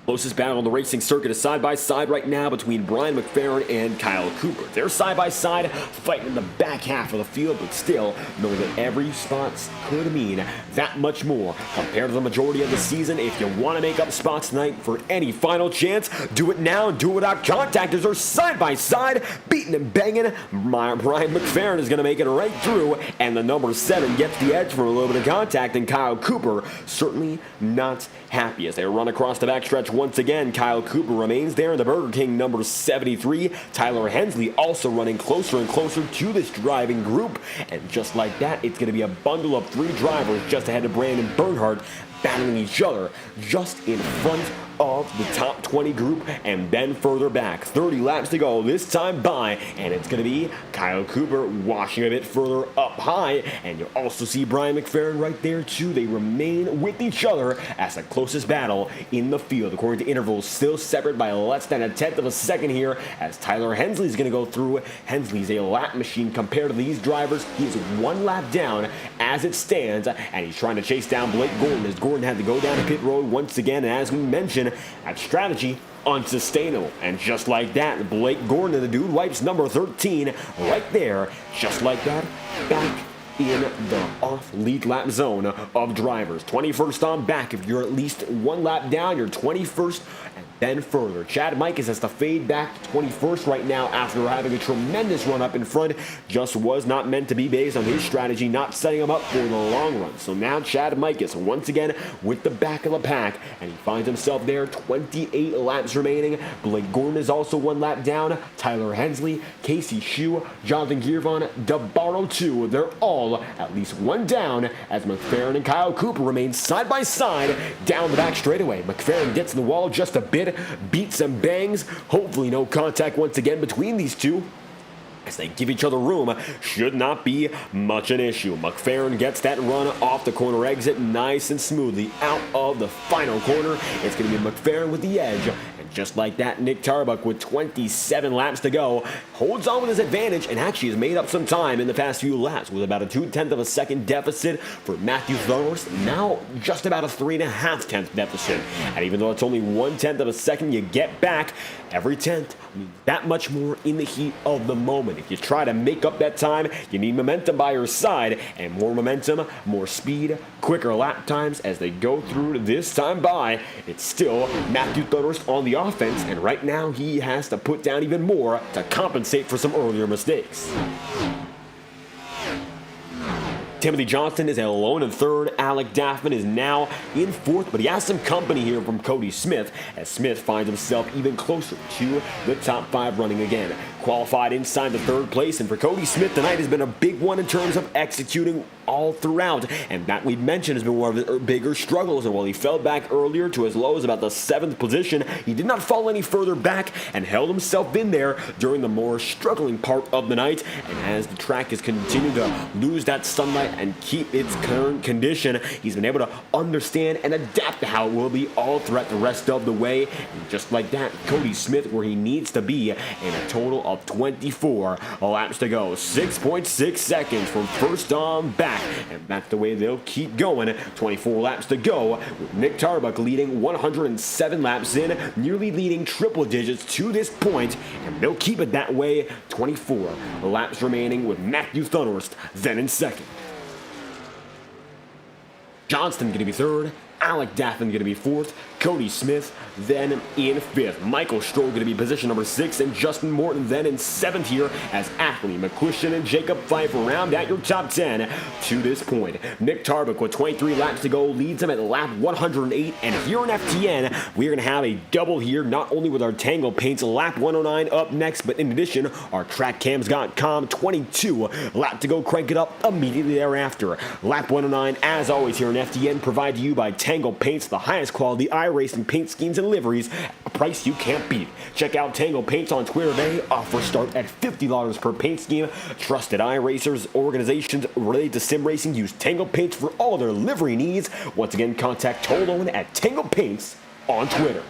Closest battle on the racing circuit is side-by-side right now between Brian McFerrin and Kyle Cooper. They're side-by-side, fighting in the back half of the field, but still know that every spot could mean that much more compared to the majority of the season. If you want to make up spots tonight for any final chance, do it now. Do it without contact, as they're side-by-side, beating and banging. Brian McFerrin is going to make it right through, and the number 7 gets the edge for a little bit of contact, and Kyle Cooper certainly not happy as they run across the backstretch once again. Kyle Cooper remains there in the Burger King number 73. Tyler Hensley also running closer and closer to this driving group, and just like that, it's going to be a bundle of 3 drivers just ahead of Brandon Bernhardt, battling each other just in front of the top 20 group, and then further back. 30 laps to go this time by, and it's going to be Kyle Cooper washing a bit further up high, and you'll also see Brian McFerrin right there too. They remain with each other as the closest battle in the field. According to intervals, still separate by less than 1/10 of a second here, as Tyler Hensley is going to go through. Hensley's a lap machine compared to these drivers. He's 1 lap down as it stands, and he's trying to chase down Blake Gordon, as Gordon had to go down to pit road once again, and as we mentioned, that strategy unsustainable. And just like that, Blake Gordon, the dude, wipes number 13 right there, just like that, back in the off-lead lap zone of drivers. 21st on back. If you're at least 1 lap down, you're 21st, and then further. Chad Mikas has to fade back to 21st right now after having a tremendous run up in front. Just was not meant to be based on his strategy, not setting him up for the long run. So now Chad Mikas once again with the back of the pack, and he finds himself there. 28 laps remaining. Blake Gordon is also 1 lap down. Tyler Hensley, Casey Shue, Jonathan Girvan, DeBarro 2. They're all at least 1 down, as McFerrin and Kyle Cooper remain side by side down the back straightaway. McFerrin gets in the wall just a bit, beats and bangs. Hopefully no contact once again between these two, as they give each other room. Should not be much an issue. McFerrin gets that run off the corner exit nice and smoothly out of the final corner. It's going to be McFerrin with the edge. And just like that, Nick Tarbuck, with 27 laps to go, holds on with his advantage and actually has made up some time in the past few laps, with about a 0.2 of a second deficit for Matthew Thunderous. Now just about a 3.5 deficit. And even though it's only 1/10 of a second you get back, every 10th means that much more in the heat of the moment. If you try to make up that time, you need momentum by your side, and more momentum, more speed, quicker lap times as they go through this time by. It's still Matthew Thunderous on the offense, and right now he has to put down even more to compensate for some earlier mistakes. Timothy Johnston is alone in third. Alec Daffman is now in fourth, but he has some company here from Cody Smith, as Smith finds himself even closer to the top 5 running again. Qualified inside the third place, and for Cody Smith tonight has been a big one in terms of executing all throughout, and that we mentioned has been one of his bigger struggles. And while he fell back earlier to as low as about the 7th position, he did not fall any further back and held himself in there during the more struggling part of the night. And as the track has continued to lose that sunlight and keep its current condition, he's been able to understand and adapt to how it will be all throughout the rest of the way. And just like that, Cody Smith where he needs to be in a total of 24 laps to go. 6.6 seconds from first on back, and that's the way they'll keep going. 24 laps to go, with Nick Tarbuck leading 107 laps in, nearly leading triple digits to this point, and they'll keep it that way. 24 laps remaining, with Matthew Thunhorst then in second. Johnston going to be third, Alec Daffin going to be fourth, Cody Smith then in fifth. Michael Stroll going to be position number 6, and Justin Morton then in 7th here, as Ackley, McCuistion, and Jacob Pfeiffer round out your top 10 to this point. Nick Tarbuck with 23 laps to go leads him at lap 108, and here in FTN, we're going to have a double here, not only with our Tango Paints lap 109 up next, but in addition, our TrackCams.com 22 lap to go, crank it up immediately thereafter. Lap 109, as always here in FTN, provided to you by Tango Paints, the highest quality iRacing paint schemes and liveries, a price you can't beat. Check out Tango Paints on Twitter today. Offers start at $50 per paint scheme. Trusted iRacers, organizations related to sim racing use Tango Paints for all their livery needs. Once again, contact Tolone at Tango Paints on Twitter.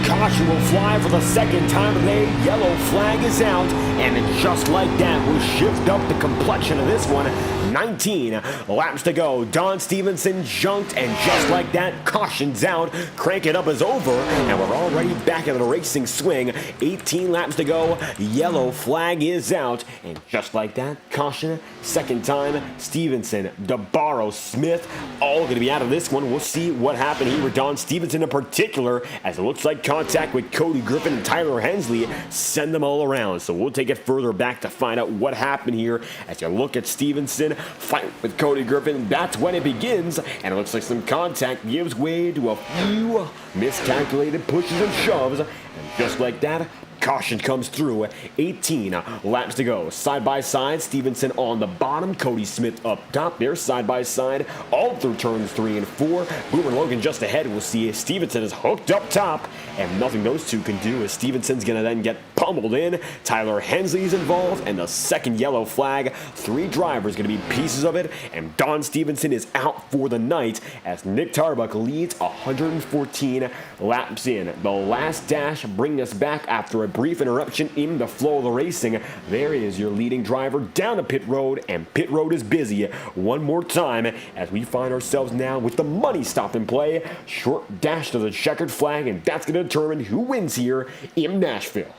Caution will fly for the second time today. Yellow flag is out, and just like that, we'll shift up the complexion of this one. 19 laps to go. Don Stevenson junked, and just like that, caution's out. Crank it up is over, and we're already back in the racing swing. 18 laps to go. Yellow flag is out, and just like that, caution. Second time, Stevenson, DeBarro, Smith, all going to be out of this one. We'll see what happened here with Don Stevenson in particular, as it looks like contact with Cody Griffin and Tyler Hensley send them all around. So we'll take it further back to find out what happened here. As you look at Stevenson fight with Cody Griffin, that's when it begins, and it looks like some contact gives way to a few miscalculated pushes and shoves, and just like that, caution comes through. 18 laps to go. Side by side, Stevenson on the bottom, Cody Smith up top. They're side by side all through turns 3 and 4. Boomer Logan just ahead. We'll see Stevenson is hooked up top, and nothing those two can do, as Stevenson's going to then get pummeled in. Tyler Hensley's involved, and the second yellow flag. 3 drivers going to be pieces of it, and Don Stevenson is out for the night, as Nick Tarbuck leads 114 laps in. The last dash bringing us back after a a brief interruption in the flow of the racing. There is your leading driver down to pit road, and pit road is busy one more time as we find ourselves now with the money stop in play. Short dash to the checkered flag, and that's going to determine who wins here in Nashville.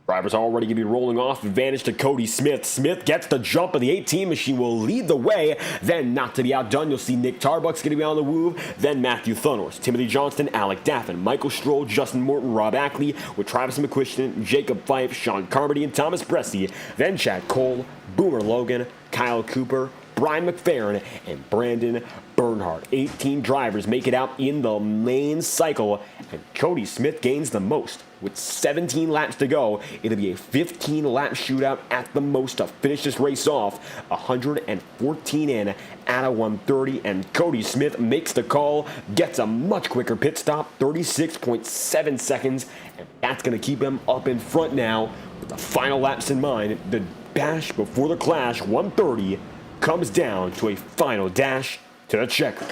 Drivers already going to be rolling off. Advantage to Cody Smith. Smith gets the jump, and the 18 machine will lead the way. Then, not to be outdone, you'll see Nick Tarbuck's going to be on the move. Then Matthew Thunhorst, Timothy Johnston, Alec Daffin, Michael Stroll, Justin Morton, Rob Ackley, with Travis McQuiston, Jacob Fife, Sean Carmody, and Thomas Bresci. Then Chad Cole, Boomer Logan, Kyle Cooper, Brian McFerrin, and Brandon Bernhardt. 18 drivers make it out in the main cycle, and Cody Smith gains the most. With 17 laps to go, it'll be a 15-lap shootout at the most to finish this race off. 114 in out of 130, and Cody Smith makes the call, gets a much quicker pit stop, 36.7 seconds, and that's going to keep him up in front now. With the final laps in mind, the dash before the clash, 130, comes down to a final dash to the checker.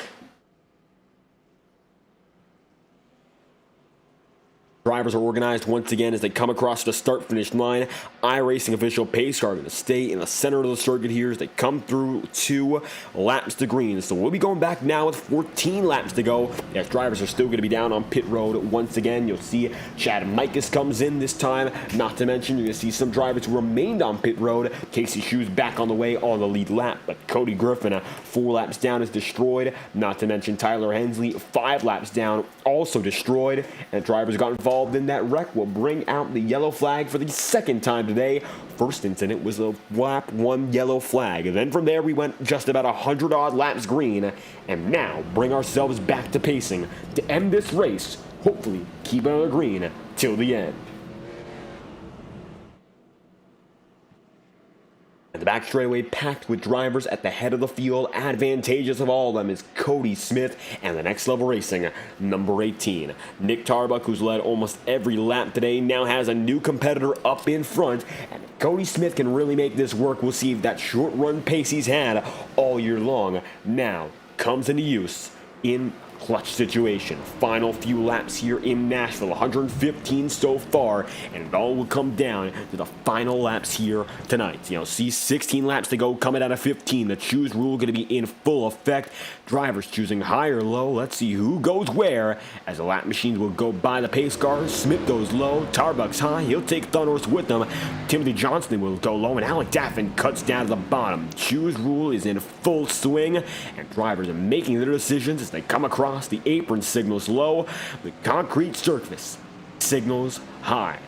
Drivers are organized once again as they come across the start-finish line. iRacing official pace car going to stay in the center of the circuit here as they come through 2 laps to green. So we'll be going back now with 14 laps to go. As drivers are still going to be down on pit road once again. You'll see Chad Mikas comes in this time. Not to mention, you're going to see some drivers who remained on pit road. Casey Shoes back on the way on the lead lap. But Cody Griffin, 4 laps down, is destroyed. Not to mention Tyler Hensley, 5 laps down, also destroyed. And drivers got involved in that wreck will bring out the yellow flag for the second time today. First incident was a lap 1 yellow flag. And then from there we went just about 100-odd laps green, and now bring ourselves back to pacing to end this race, hopefully keep it on the green till the end. And the back straightaway packed with drivers at the head of the field. Advantageous of all of them is Cody Smith and the Next Level Racing, number 18. Nick Tarbuck, who's led almost every lap today, now has a new competitor up in front. And if Cody Smith can really make this work, we'll see if that short run pace he's had all year long now comes into use in clutch situation. Final few laps here in Nashville, 115 so far, and it all will come down to the final laps here tonight. You know, see 16 laps to go coming out of 15. The choose rule going to be in full effect. Drivers choosing high or low. Let's see who goes where as the lap machines will go by the pace cars. Smith goes low, Tarbuck's high, he'll take Thunhorst with them. Timothy Johnston will go low, and Alec Daffin cuts down to the bottom. Choose rule is in full swing, and drivers are making their decisions as they come across. The apron signals low, the concrete surface signals high.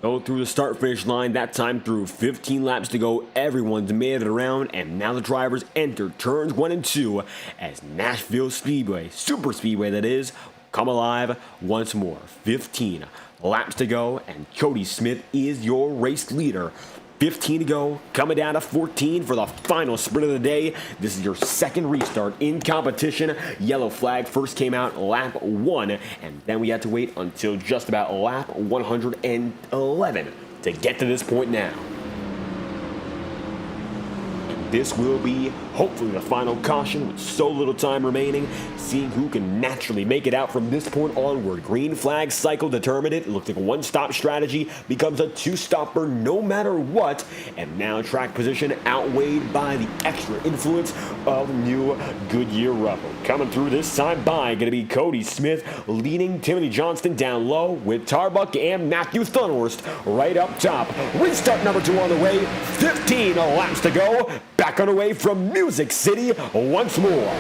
Go through the start-finish line, that time through 15 laps to go. Everyone's made it around, and now the drivers enter turns 1 and 2 as Nashville Speedway, SuperSpeedway that is, come alive once more. 15 laps to go, and Cody Smith is your race leader. 15 to go, coming down to 14 for the final sprint of the day. This is your second restart in competition. Yellow flag first came out lap 1, and then we had to wait until just about lap 111 to get to this point now. This will be hopefully the final caution with so little time remaining, seeing who can naturally make it out from this point onward. Green flag cycle determined it. It looked like a one-stop strategy becomes a two-stopper no matter what, and now track position outweighed by the extra influence of new Goodyear rubber. Coming through this time by going to be Cody Smith leading Timothy Johnston down low with Tarbuck and Matthew Thunhorst right up top. Restart number 2 on the way, 15 laps to go. Back on the way from Music City once more.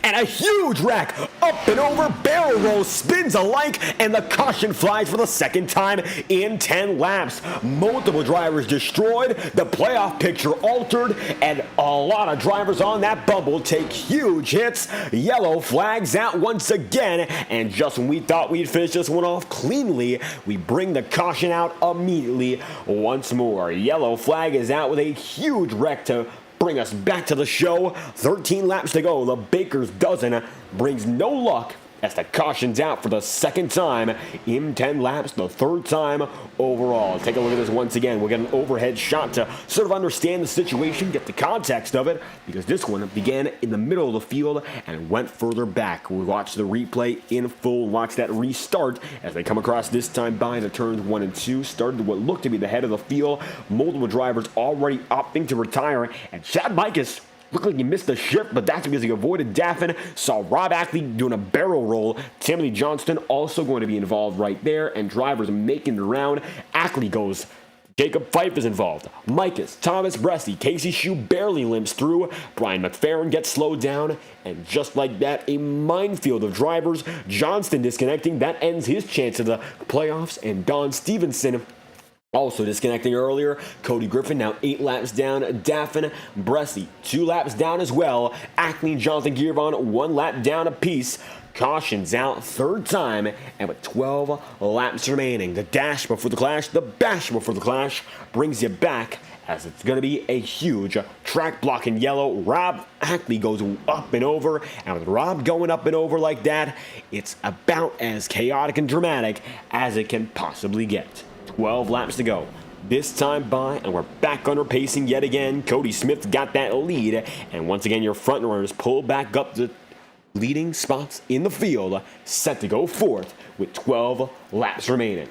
And a huge wreck, up and over, barrel roll, spins alike, and the caution flies for the second time in 10 laps. Multiple drivers destroyed, the playoff picture altered, and a lot of drivers on that bubble take huge hits. Yellow flags out once again, and just when we thought we'd finish this one off cleanly, we bring the caution out immediately once more. Yellow flag is out with a huge wreck to bring us back to the show. 13 laps to go. The Baker's dozen brings no luck as the caution's out for the second time in 10 laps, the third time overall. Take a look at this once again. We'll get an overhead shot to sort of understand the situation, get the context of it, because this one began in the middle of the field and went further back. We watch the replay in full, watch that restart as they come across this time by the turns 1 and 2, started what looked to be the head of the field. Multiple drivers already opting to retire, and Chad Mikus looked like he missed the shift, but that's because he avoided Daffin. Saw Rob Ackley doing a barrel roll. Timothy Johnston also going to be involved right there, and drivers making the round. Ackley goes. Jacob Fife is involved. Mikus, Thomas Bresty, Casey Shue barely limps through. Brian McFerrin gets slowed down, and just like that, a minefield of drivers. Johnston disconnecting. That ends his chance of the playoffs, and Don Stevenson also disconnecting earlier. Cody Griffin now 8 laps down. Daffin, Bresty 2 laps down as well. Ackley and Jonathan Giervon 1 lap down apiece. Caution's out third time, and with 12 laps remaining. The dash before the clash, the bash before the clash brings you back, as it's going to be a huge track block in yellow. Rob Ackley goes up and over, and with Rob going up and over like that, it's about as chaotic and dramatic as it can possibly get. 12 laps to go. This time by, and we're back under pacing yet again. Cody Smith got that lead, and once again your front runners pull back up the leading spots in the field, set to go fourth with 12 laps remaining.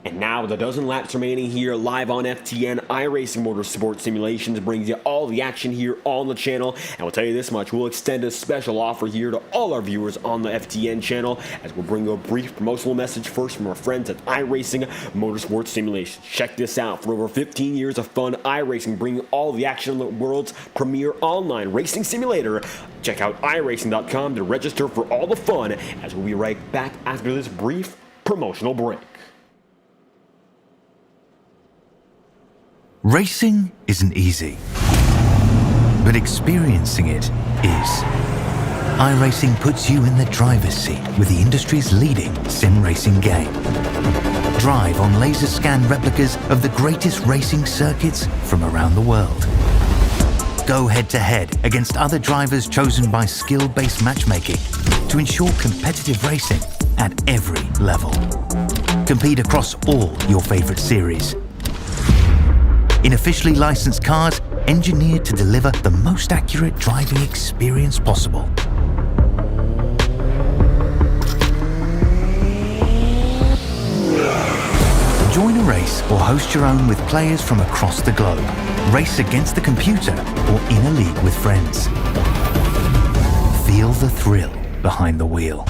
And now with a dozen laps remaining here live on FTN, iRacing Motorsport Simulations brings you all the action here on the channel. And we'll tell you this much, we'll extend a special offer here to all our viewers on the FTN channel, as we'll bring you a brief promotional message first from our friends at iRacing Motorsport Simulations. Check this out. For over 15 years of fun, iRacing bringing all the action in the world's premier online racing simulator. Check out iRacing.com to register for all the fun, as we'll be right back after this brief promotional break. Racing isn't easy, but experiencing it is. iRacing puts you in the driver's seat with the industry's leading sim racing game. Drive on laser scan replicas of the greatest racing circuits from around the world. Go head to head against other drivers chosen by skill-based matchmaking to ensure competitive racing at every level. Compete across all your favorite series in officially licensed cars engineered to deliver the most accurate driving experience possible. Join a race or host your own with players from across the globe. Race against the computer or in a league with friends. Feel the thrill behind the wheel.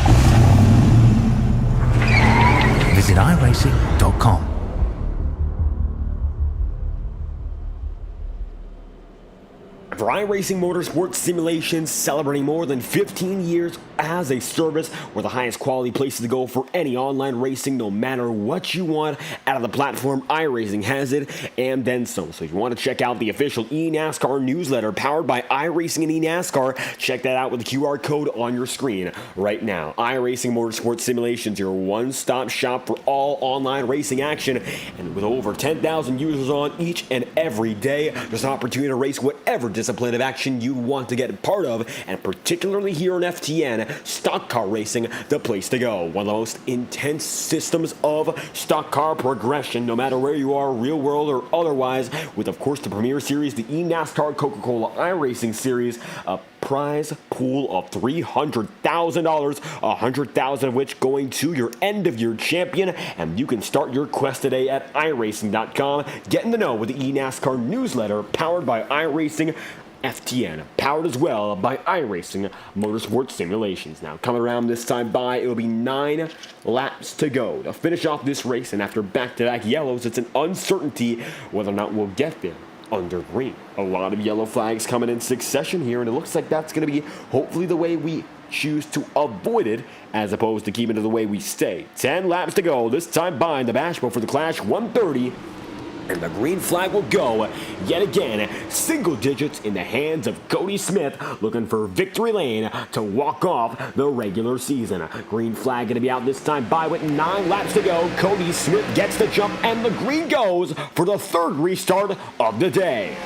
Visit iRacing.com. For iRacing Motorsport Simulations, celebrating more than 15 years as a service, we're the highest quality places to go for any online racing, no matter what you want out of the platform. iRacing has it, and then some. So if you want to check out the official eNASCAR newsletter powered by iRacing and eNASCAR, check that out with the QR code on your screen right now. iRacing Motorsport Simulations, your one-stop shop for all online racing action, and with over 10,000 users on each and every day, there's an opportunity to race whatever discipline of action you want to get a part of, and particularly here on FTN, stock car racing, the place to go. One of the most intense systems of stock car progression, no matter where you are, real world or otherwise, with of course the Premier Series, the eNASCAR Coca-Cola iRacing Series, a prize pool of $300,000, $100,000 of which going to your end-of-year champion, and you can start your quest today at iRacing.com. Get in the know with the eNASCAR newsletter powered by iRacing FTN, powered as well by iRacing Motorsport Simulations. Now, coming around this time by, it will be 9 laps to go to finish off this race, and after back-to-back yellows, it's an uncertainty whether or not we'll get there under green. A lot of yellow flags coming in succession here, and it looks like that's going to be hopefully the way we choose to avoid it, as opposed to keeping it the way we stay. 10 laps to go, this time by in the bash before the clash, 130. And the green flag will go yet again, single digits in the hands of Cody Smith, looking for victory lane to walk off the regular season. Green flag going to be out this time by with 9 laps to go. Cody Smith gets the jump, and the green goes for the third restart of the day.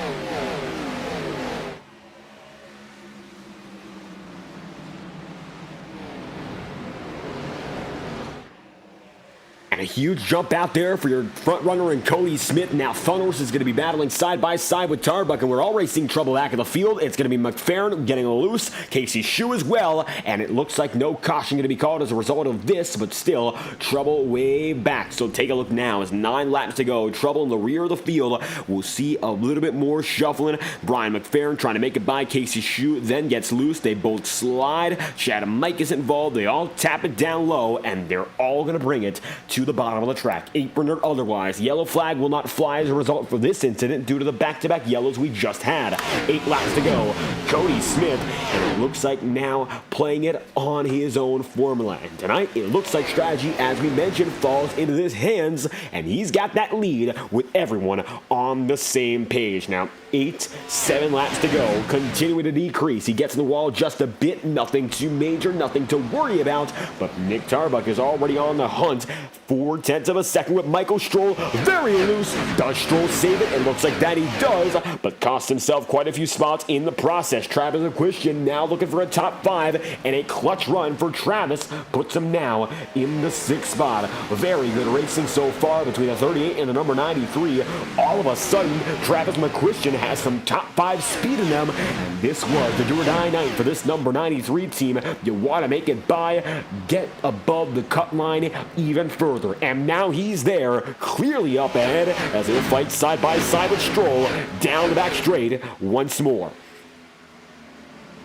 And a huge jump out there for your front runner and Cody Smith. Now Funhorse is going to be battling side by side with Tarbuck, and we're all racing trouble back in the field. It's going to be McFerrin getting loose, Casey Shue as well, and it looks like no caution going to be called as a result of this, but still trouble way back. So take a look now as 9 laps to go. Trouble in the rear of the field. We'll see a little bit more shuffling. Brian McFerrin trying to make it by Casey Shue, then gets loose. They both slide. Chad and Mike is involved. They all tap it down low, and they're all going to bring it to the bottom of the track, apron or otherwise. Yellow flag will not fly as a result for this incident due to the back-to-back yellows we just had. 8 laps to go. Cody Smith, and it looks like now playing it on his own formula. And tonight, it looks like strategy, as we mentioned, falls into his hands, and he's got that lead with everyone on the same page. Now, 7 laps to go, continuing to decrease. He gets in the wall just a bit, nothing too major, nothing to worry about, but Nick Tarbuck is already on the hunt. 4/10 of a second with Michael Stroll, very loose. Does Stroll save it? It looks like that he does, but costs himself quite a few spots in the process. Travis Christian now looking for a top 5, and a clutch run for Travis puts him now in the 6th spot. Very good racing so far between the 38 and the number 93. All of a sudden, Travis McChristian has some top 5 speed in them, and this was the do-or-die night for this number 93 team. You want to make it by, get above the cut line even further, and now he's there, clearly up ahead, as he'll fight side by side with Stroll down the back straight once more.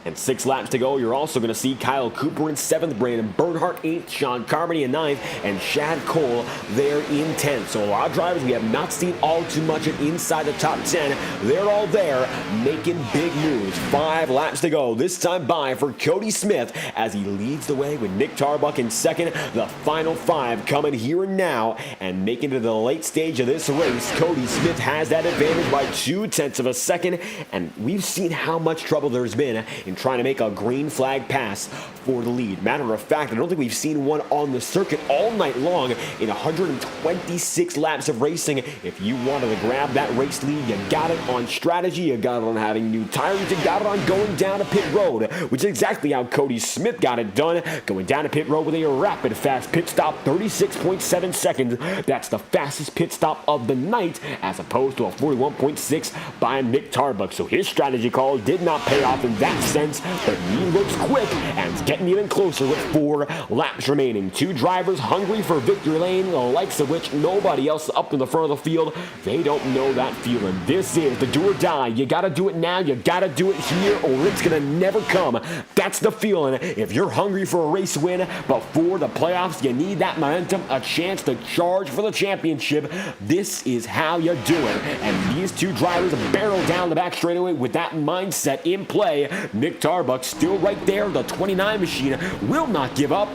And 6 laps to go, you're also going to see Kyle Cooper in 7th, Brandon Bernhardt 8th, Sean Carmody in 9th, and Chad Cole there in 10th. So a lot of drivers we have not seen all too much of inside the top 10. They're all there making big moves. 5 laps to go, this time by for Cody Smith as he leads the way with Nick Tarbuck in 2nd. The final 5 coming here and now, and making it to the late stage of this race. Cody Smith has that advantage by 0.2 of a second, and we've seen how much trouble there's been in trying to make a green flag pass for the lead. Matter of fact, I don't think we've seen one on the circuit all night long in 126 laps of racing. If you wanted to grab that race lead, you got it on strategy, you got it on having new tires, you got it on going down to pit road, which is exactly how Cody Smith got it done, going down to pit road with a rapid fast pit stop, 36.7 seconds. That's the fastest pit stop of the night, as opposed to a 41.6 by Nick Tarbuck. So his strategy call did not pay off in that sense, but he looks quick and is getting even closer with 4 laps remaining. 2 drivers hungry for victory lane, the likes of which nobody else up in the front of the field. They don't know that feeling. This is the do or die. You got to do it now. You got to do it here, or it's going to never come. That's the feeling. If you're hungry for a race win before the playoffs, you need that momentum, a chance to charge for the championship. This is how you do it. And these 2 drivers barrel down the back straightaway with that mindset in play. Nick Tarbuck still right there. The 29 machine will not give up,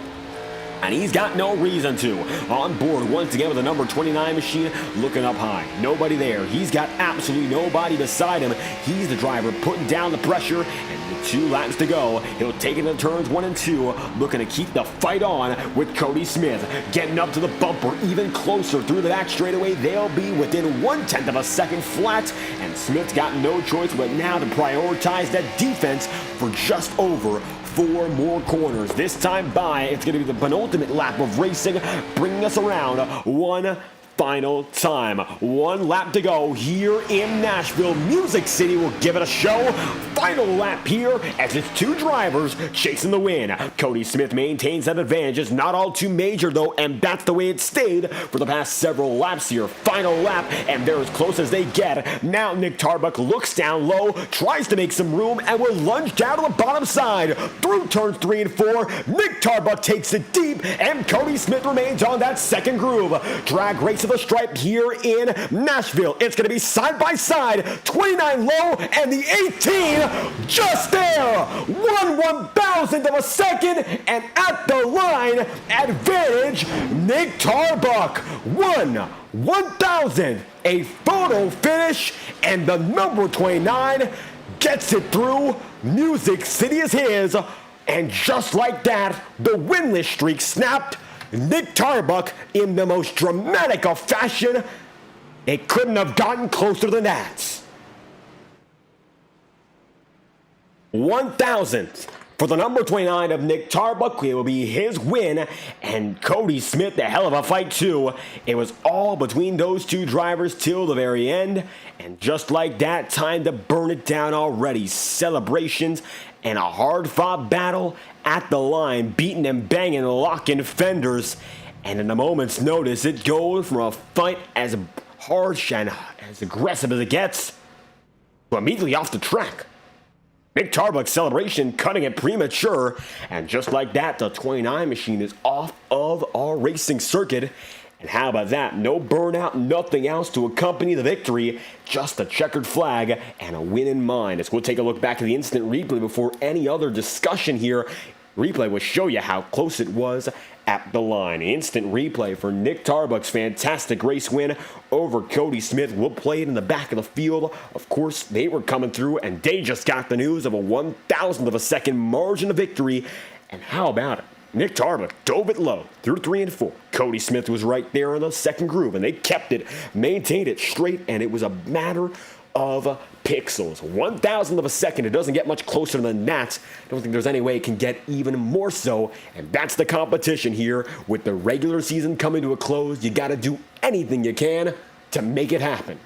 and he's got no reason to. On board once again with the number 29 machine, looking up high. Nobody there. He's got absolutely nobody beside him. He's the driver putting down the pressure, and with 2 laps to go, he'll take it to turns 1 and 2, looking to keep the fight on with Cody Smith. Getting up to the bumper, even closer through the back straightaway. They'll be within 1/10 of a second flat, and Smith's got no choice but now to prioritize that defense for just over 4 more corners. This time by, it's going to be the penultimate lap of racing, bringing us around one final time. 1 lap to go here in Nashville. Music City will give it a show. Final lap here as it's 2 drivers chasing the win. Cody Smith maintains that advantage. It's not all too major though, and that's the way it stayed for the past several laps here. Final lap, and they're as close as they get. Now Nick Tarbuck looks down low, tries to make some room, and will lunge down to the bottom side. Through turns 3 and 4, Nick Tarbuck takes it deep, and Cody Smith remains on that second groove. Drag race to the stripe here in Nashville. It's going to be side by side, 29 low and the 18 just there. 1/1000th of a second, and at the line, advantage Nick Tarbuck. 1/1000th, a photo finish, and the number 29 gets it through. Music City is his, and just like that, the winless streak snapped. Nick Tarbuck in the most dramatic of fashion. It couldn't have gotten closer than that. 1,000th for the number 29 of Nick Tarbuck. It will be his win, and Cody Smith, the hell of a fight too. It was all between those two drivers till the very end, and just like that, time to burn it down already. Celebrations and a hard-fought battle at the line, beating and banging, locking fenders, and in a moment's notice, it goes from a fight as harsh and as aggressive as it gets to immediately off the track. Nick Tarbuck's celebration cutting it premature, and just like that, the 29 machine is off of our racing circuit. And how about that? No burnout, nothing else to accompany the victory, just a checkered flag and a win in mind. As we'll take a look back at the instant replay before any other discussion here. Replay will show you how close it was at the line. Instant replay for Nick Tarbuck's fantastic race win over Cody Smith. We'll play it in the back of the field. Of course, they were coming through, and they just got the news of a 1/1000th of a second margin of victory. And how about it? Nick Tarbuck dove it low through 3 and 4. Cody Smith was right there in the second groove, and they kept it, maintained it straight, and it was a matter of pixels. 1,000th of a second. It doesn't get much closer than that. I don't think there's any way it can get even more so, and that's the competition here. With the regular season coming to a close, you got to do anything you can to make it happen.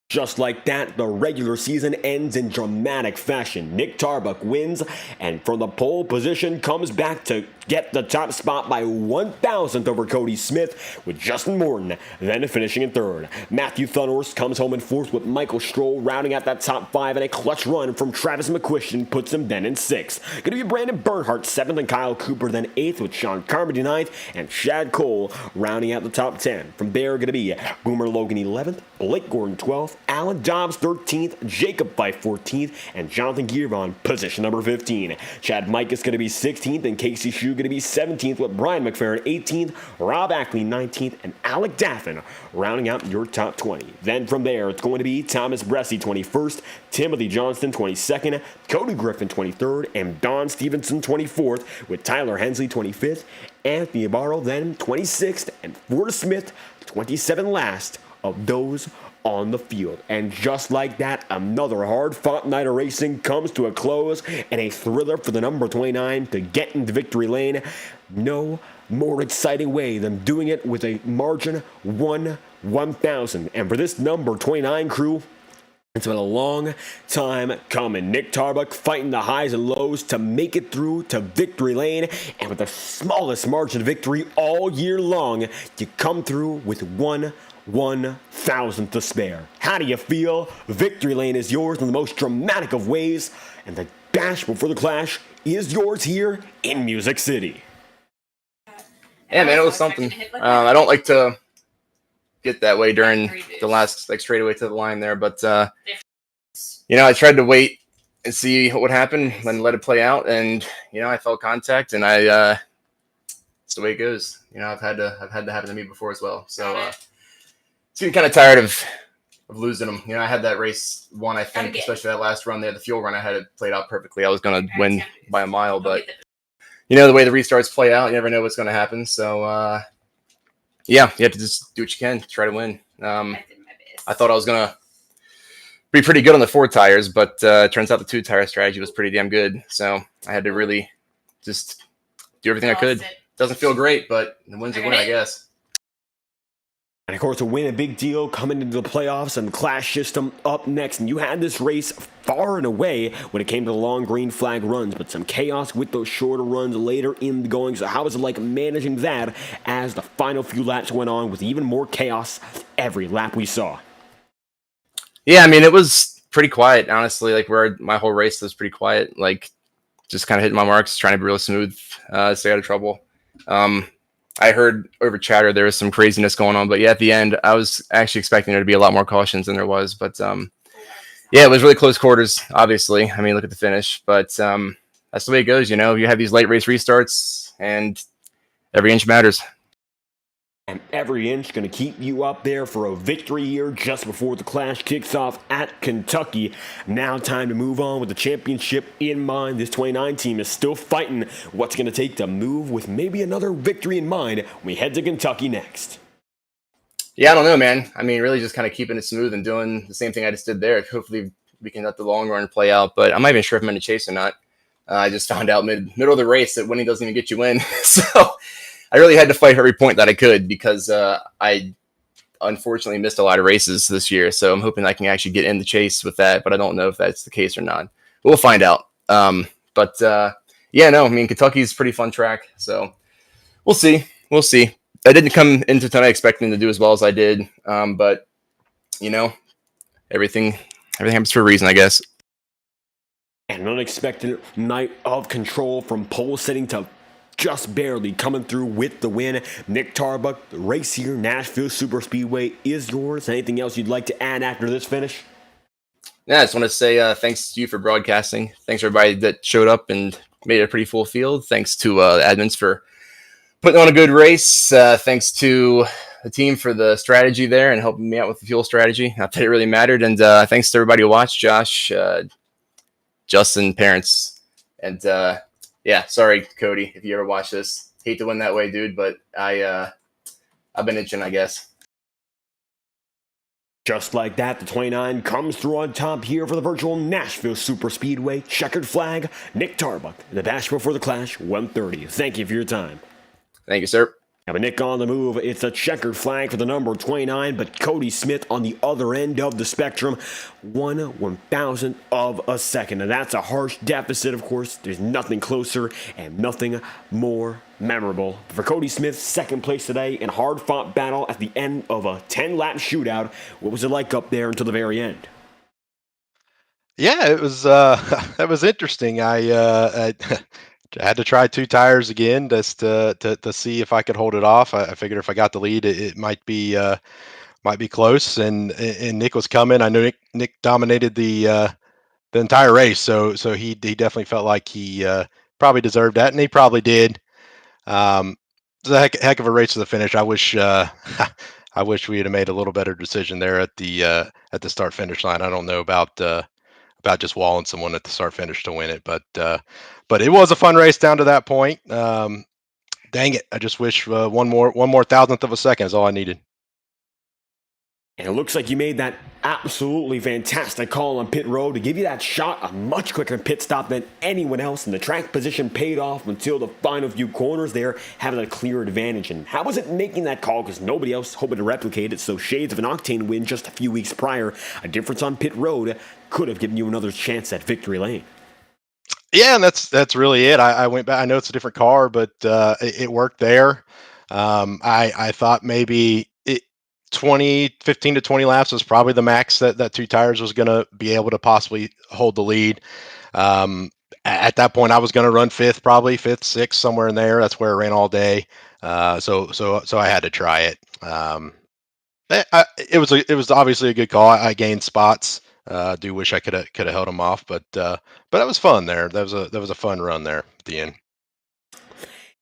Just like that, the regular season ends in dramatic fashion. Nick Tarbuck wins, and from the pole position comes back to get the top spot by 1,000th over Cody Smith, with Justin Morton then finishing in third. Matthew Thunhorst comes home in fourth, with Michael Stroll rounding out that top 5, and a clutch run from Travis McQuistion puts him then in 6th. Going to be Brandon Bernhardt 7th, and Kyle Cooper then 8th, with Sean Carmody 9th, and Chad Cole rounding out the top 10. From there, going to be Boomer Logan 11th, Blake Gordon 12th, Alan Dobbs 13th, Jacob Fife 14th, and Jonathan Giron position number 15. Chad Mike is going to be 16th, and Casey Shue going to be 17th, with Brian McFerrin 18th, Rob Ackley 19th, and Alec Daffin rounding out your top 20. Then from there, it's going to be Thomas Bressie 21st, Timothy Johnston 22nd, Cody Griffin 23rd, and Don Stevenson 24th, with Tyler Hensley 25th, Anthony Barrow then 26th, and Ford Smith 27 last of those on the field. And just like that, another hard-fought night of racing comes to a close, and a thriller for the number 29 to get into victory lane. No more exciting way than doing it with a margin 1/1000. And for this number 29 crew, it's been a long time coming. Nick Tarbuck fighting the highs and lows to make it through to victory lane, and with the smallest margin of victory all year long, you come through with 1/1000th to spare. How do you feel? Victory lane is yours in the most dramatic of ways, and the dash before the clash is yours here in Music City. Yeah, man, it was something. I don't like to get that way during the last, straightaway to the line there, but, I tried to wait and see what would happen and let it play out, and, I felt contact, and it's the way it goes. I've had that happen to me before as well, so, so you're kind of tired of losing them. I had that race won, I think, especially that last run there, the fuel run. I had it played out perfectly. I was going to win by a mile, but the way the restarts play out, you never know what's going to happen. So, you have to just do what you can to try to win. I thought I was going to be pretty good on the 4 tires, but it turns out the 2-tire strategy was pretty damn good. So I had to really just do everything I could. Doesn't feel great, but the win's a win, I guess. And of course, a win, a big deal coming into the playoffs, and Clash System up next. And you had this race far and away when it came to the long green flag runs, but some chaos with those shorter runs later in the going. So how was it like managing that as the final few laps went on with even more chaos every lap we saw? Yeah, it was pretty quiet, honestly. Where my whole race was pretty quiet. Just kind of hitting my marks, trying to be real smooth, stay out of trouble. I heard over chatter there was some craziness going on, but yeah, at the end, I was actually expecting there to be a lot more cautions than there was. But yeah, it was really close quarters. Obviously, I mean, look at the finish. But that's the way it goes. You know, you have these late race restarts, and every inch matters. And every inch going to keep you up there for a victory here just before the clash kicks off at Kentucky. Now time to move on with the championship in mind. This 29 team is still fighting what's going to take to move with maybe another victory in mind when we head to Kentucky next. Yeah, I don't know, man. I mean, really just kind of keeping it smooth and doing the same thing I just did there. Hopefully we can let the long run play out, but I'm not even sure if I'm in a chase or not. I just found out middle of the race that winning doesn't even get you in. So I really had to fight every point that I could because I unfortunately missed a lot of races this year. So I'm hoping I can actually get in the chase with that, but I don't know if that's the case or not. We'll find out. Yeah, no, I mean, Kentucky's a pretty fun track. So we'll see. We'll see. I didn't come into tonight expecting to do as well as I did. But, you know, everything happens for a reason, I guess. An unexpected night of control from pole sitting to just barely coming through with the win. Nick Tarbuck, the race here, Nashville SuperSpeedway is yours. Anything else you'd like to add after this finish? Yeah, I just want to say thanks to you for broadcasting. Thanks everybody that showed up and made it a pretty full field. Thanks to the admins for putting on a good race. Thanks to the team for the strategy there and helping me out with the fuel strategy. Not that it really mattered. And thanks to everybody who watched, Josh, Justin, parents, and yeah, sorry, Cody, if you ever watch this. Hate to win that way, dude, but I've been itching, I guess. Just like that, the 29 comes through on top here for the virtual Nashville SuperSpeedway. Checkered flag, Nick Tarbuck, the dash before the clash, 1:30. Thank you for your time. Thank you, sir. Now, Nick on the move. It's a checkered flag for the number 29, but Cody Smith on the other end of the spectrum, 1/1000th of a second. And that's a harsh deficit, of course. There's nothing closer and nothing more memorable. For Cody Smith, second place today in hard-fought battle at the end of a 10-lap shootout. What was it like up there until the very end? Yeah, it was that was interesting. I had to try two tires again just to see if I could hold it off. I figured if I got the lead, it might be close. And Nick was coming. I knew Nick dominated the entire race, so he definitely felt like he probably deserved that, and he probably did. It was a heck of a race to the finish. I wish I wish we had made a little better decision there at the start finish line. I don't know about just walling someone at the start finish to win it, but it was a fun race down to that point. Dang it! I just wish one more thousandth of a second is all I needed. And it looks like you made that absolutely fantastic call on pit road to give you that shot, a much quicker pit stop than anyone else, and the track position paid off until the final few corners there, having a clear advantage. And how was it making that call? Because nobody else hoping to replicate it, so shades of an Octane win just a few weeks prior. A difference on pit road could have given you another chance at victory lane. Yeah, and that's really it. I went back. I know it's a different car, but it worked there. I thought maybe 15 to 20 laps was probably the max that two tires was going to be able to possibly hold the lead. At that point, I was going to run fifth, sixth, somewhere in there. That's where I ran all day. So I had to try it. It was obviously a good call. I gained spots. Do wish I could have held them off, but that was fun there. That was a fun run there at the end.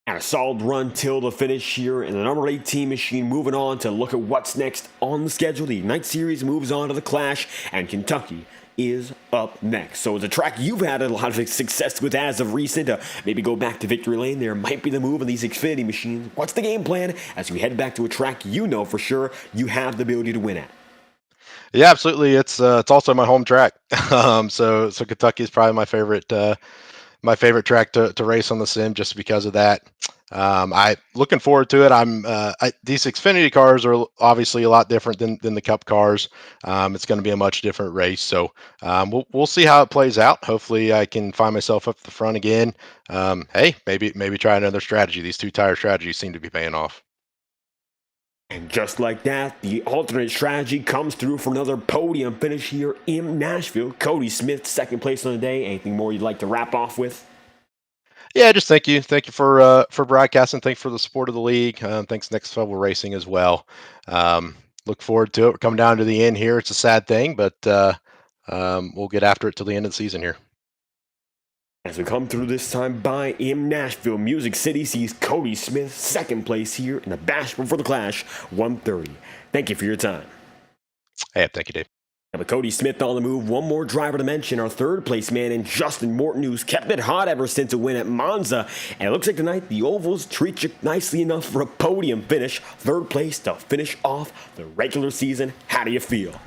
And a solid run till the finish here, and the number 18 machine moving on to look at what's next on the schedule. The Ignite Series moves on to the Clash, and Kentucky is up next. So it's a track you've had a lot of success with as of recent. Maybe go back to victory lane. There might be the move on these Xfinity machines. What's the game plan as we head back to a track you know for sure you have the ability to win at? Yeah, absolutely. It's also my home track. So Kentucky is probably my favorite track to race on the sim just because of that. I looking forward to it. These Xfinity cars are obviously a lot different than the Cup cars. It's going to be a much different race. So we'll see how it plays out. Hopefully I can find myself up the front again. Hey, maybe try another strategy. These two tire strategies seem to be paying off. And just like that, the alternate strategy comes through for another podium finish here in Nashville. Cody Smith, second place on the day. Anything more you'd like to wrap off with? Yeah, just thank you for broadcasting. Thanks for the support of the league. Thanks Next Level Racing as well. Look forward to it. We're coming down to the end here. It's a sad thing, but we'll get after it till the end of the season here. As we come through this time by in Nashville, Music City sees Cody Smith second place here in the Bash Before the Clash, 130. Thank you for your time. Hey, thank you, Dave. With Cody Smith on the move, one more driver to mention, our third place man in Justin Morton, who's kept it hot ever since a win at Monza. And it looks like tonight the ovals treat you nicely enough for a podium finish. Third place to finish off the regular season. How do you feel?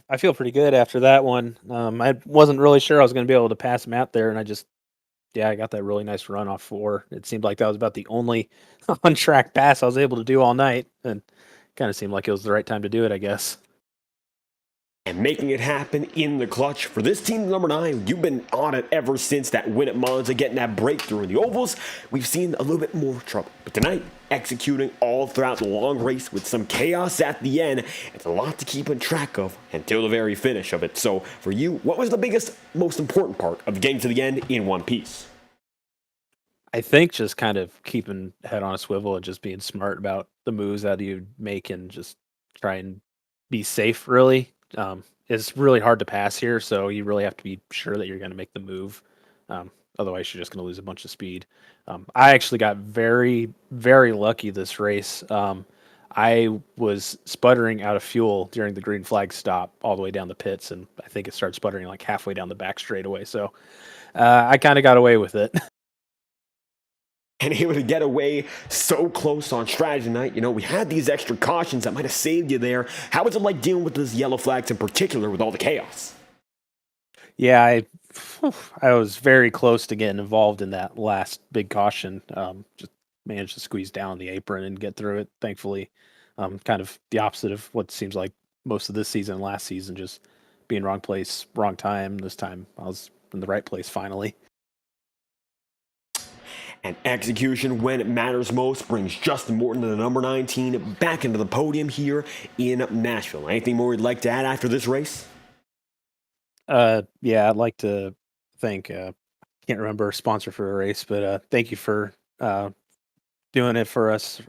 I feel pretty good after that one. I wasn't really sure I was going to be able to pass him out there, and I got that really nice run off 4. It seemed like that was about the only on-track pass I was able to do all night, and kind of seemed like it was the right time to do it, I guess. And making it happen in the clutch. For this team, number 9, you've been on it ever since that win at Monza, getting that breakthrough in the ovals. We've seen a little bit more trouble. But tonight, executing all throughout the long race with some chaos at the end. It's a lot to keep on track of until the very finish of it. So for you, what was the biggest, most important part of getting to the end in one piece? I think just kind of keeping head on a swivel and just being smart about the moves that you make and just try and be safe, really. It's really hard to pass here, so you really have to be sure that you're going to make the move. Otherwise, you're just going to lose a bunch of speed. I actually got very, very lucky this race. I was sputtering out of fuel during the green flag stop all the way down the pits, and I think it started sputtering like halfway down the back straightaway. So I kind of got away with it. And able to get away so close on strategy night. You know, we had these extra cautions that might have saved you there. How was it like dealing with those yellow flags in particular with all the chaos? Yeah, I was very close to getting involved in that last big caution. Just managed to squeeze down the apron and get through it, thankfully. Kind of the opposite of what seems like most of this season and last season, just being wrong place, wrong time. This time I was in the right place finally. And execution when it matters most brings Justin Morton to the number 19 back into the podium here in Nashville. Anything more you'd like to add after this race? Yeah, I'd like to thank, can't remember a sponsor for the race, but thank you for doing it for us,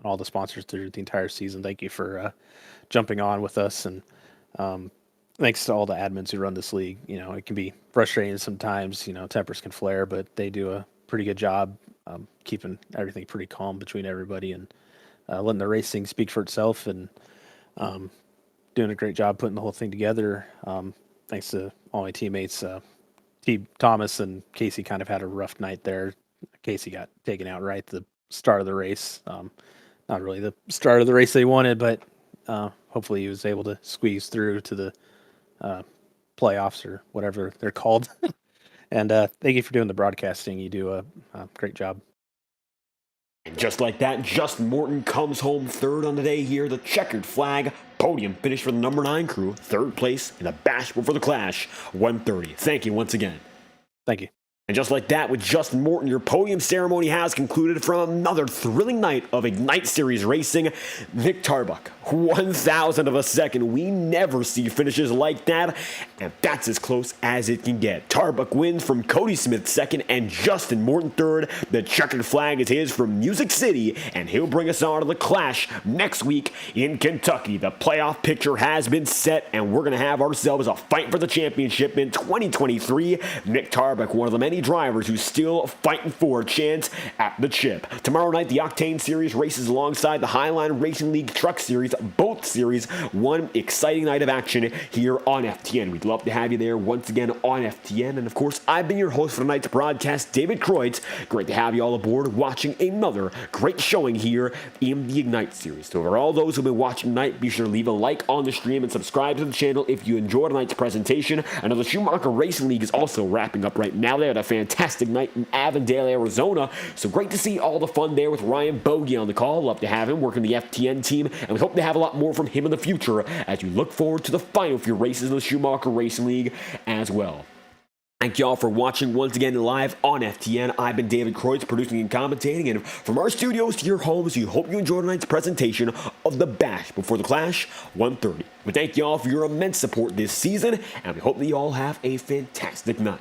all the sponsors through the entire season. Thank you for jumping on with us, and thanks to all the admins who run this league. You know, it can be frustrating sometimes, you know, tempers can flare, but they do a pretty good job keeping everything pretty calm between everybody and letting the racing speak for itself, and doing a great job putting the whole thing together. Thanks to all my teammates. Thomas and Casey kind of had a rough night there. Casey got taken out right at the start of the race. Not really the start of the race they wanted, but hopefully he was able to squeeze through to the playoffs or whatever they're called. And thank you for doing the broadcasting. You do a great job. And just like that, Justin Morton comes home third on the day here. The checkered flag podium finish for the number 9 crew. Third place in the Bash Before the Clash, 130. Thank you once again. Thank you. And just like that, with Justin Morton, your podium ceremony has concluded from another thrilling night of Ignite Series racing. Nick Tarbuck, 1,000th of a second. We never see finishes like that, and that's as close as it can get. Tarbuck wins from Cody Smith second and Justin Morton third. The checkered flag is his from Music City, and he'll bring us on to the Clash next week in Kentucky. The playoff picture has been set, and we're going to have ourselves a fight for the championship in 2023. Nick Tarbuck, one of the many drivers who's still fighting for a chance at the chip. Tomorrow night, the Octane Series races alongside the Highline Racing League Truck Series. Both series, one exciting night of action here on FTN. We'd love to have you there once again on FTN. And of course, I've been your host for tonight's broadcast, David Kreutz. Great to have you all aboard watching another great showing here in the Ignite Series. So for all those who've been watching tonight, be sure to leave a like on the stream and subscribe to the channel if you enjoyed tonight's presentation. I know the Schumacher Racing League is also wrapping up right now. They had a fantastic night in Avondale, Arizona. So great to see all the fun there with Ryan Bogey on the call. Love to have him working the FTN team, and we hope to have a lot more from him in the future as we look forward to the final few races in the Schumacher Racing League as well. Thank y'all for watching once again live on FTN. I've been David Kreutz, producing and commentating, and from our studios to your homes, we hope you enjoyed tonight's presentation of the Bash Before the Clash 130. We thank y'all for your immense support this season, and we hope that you all have a fantastic night.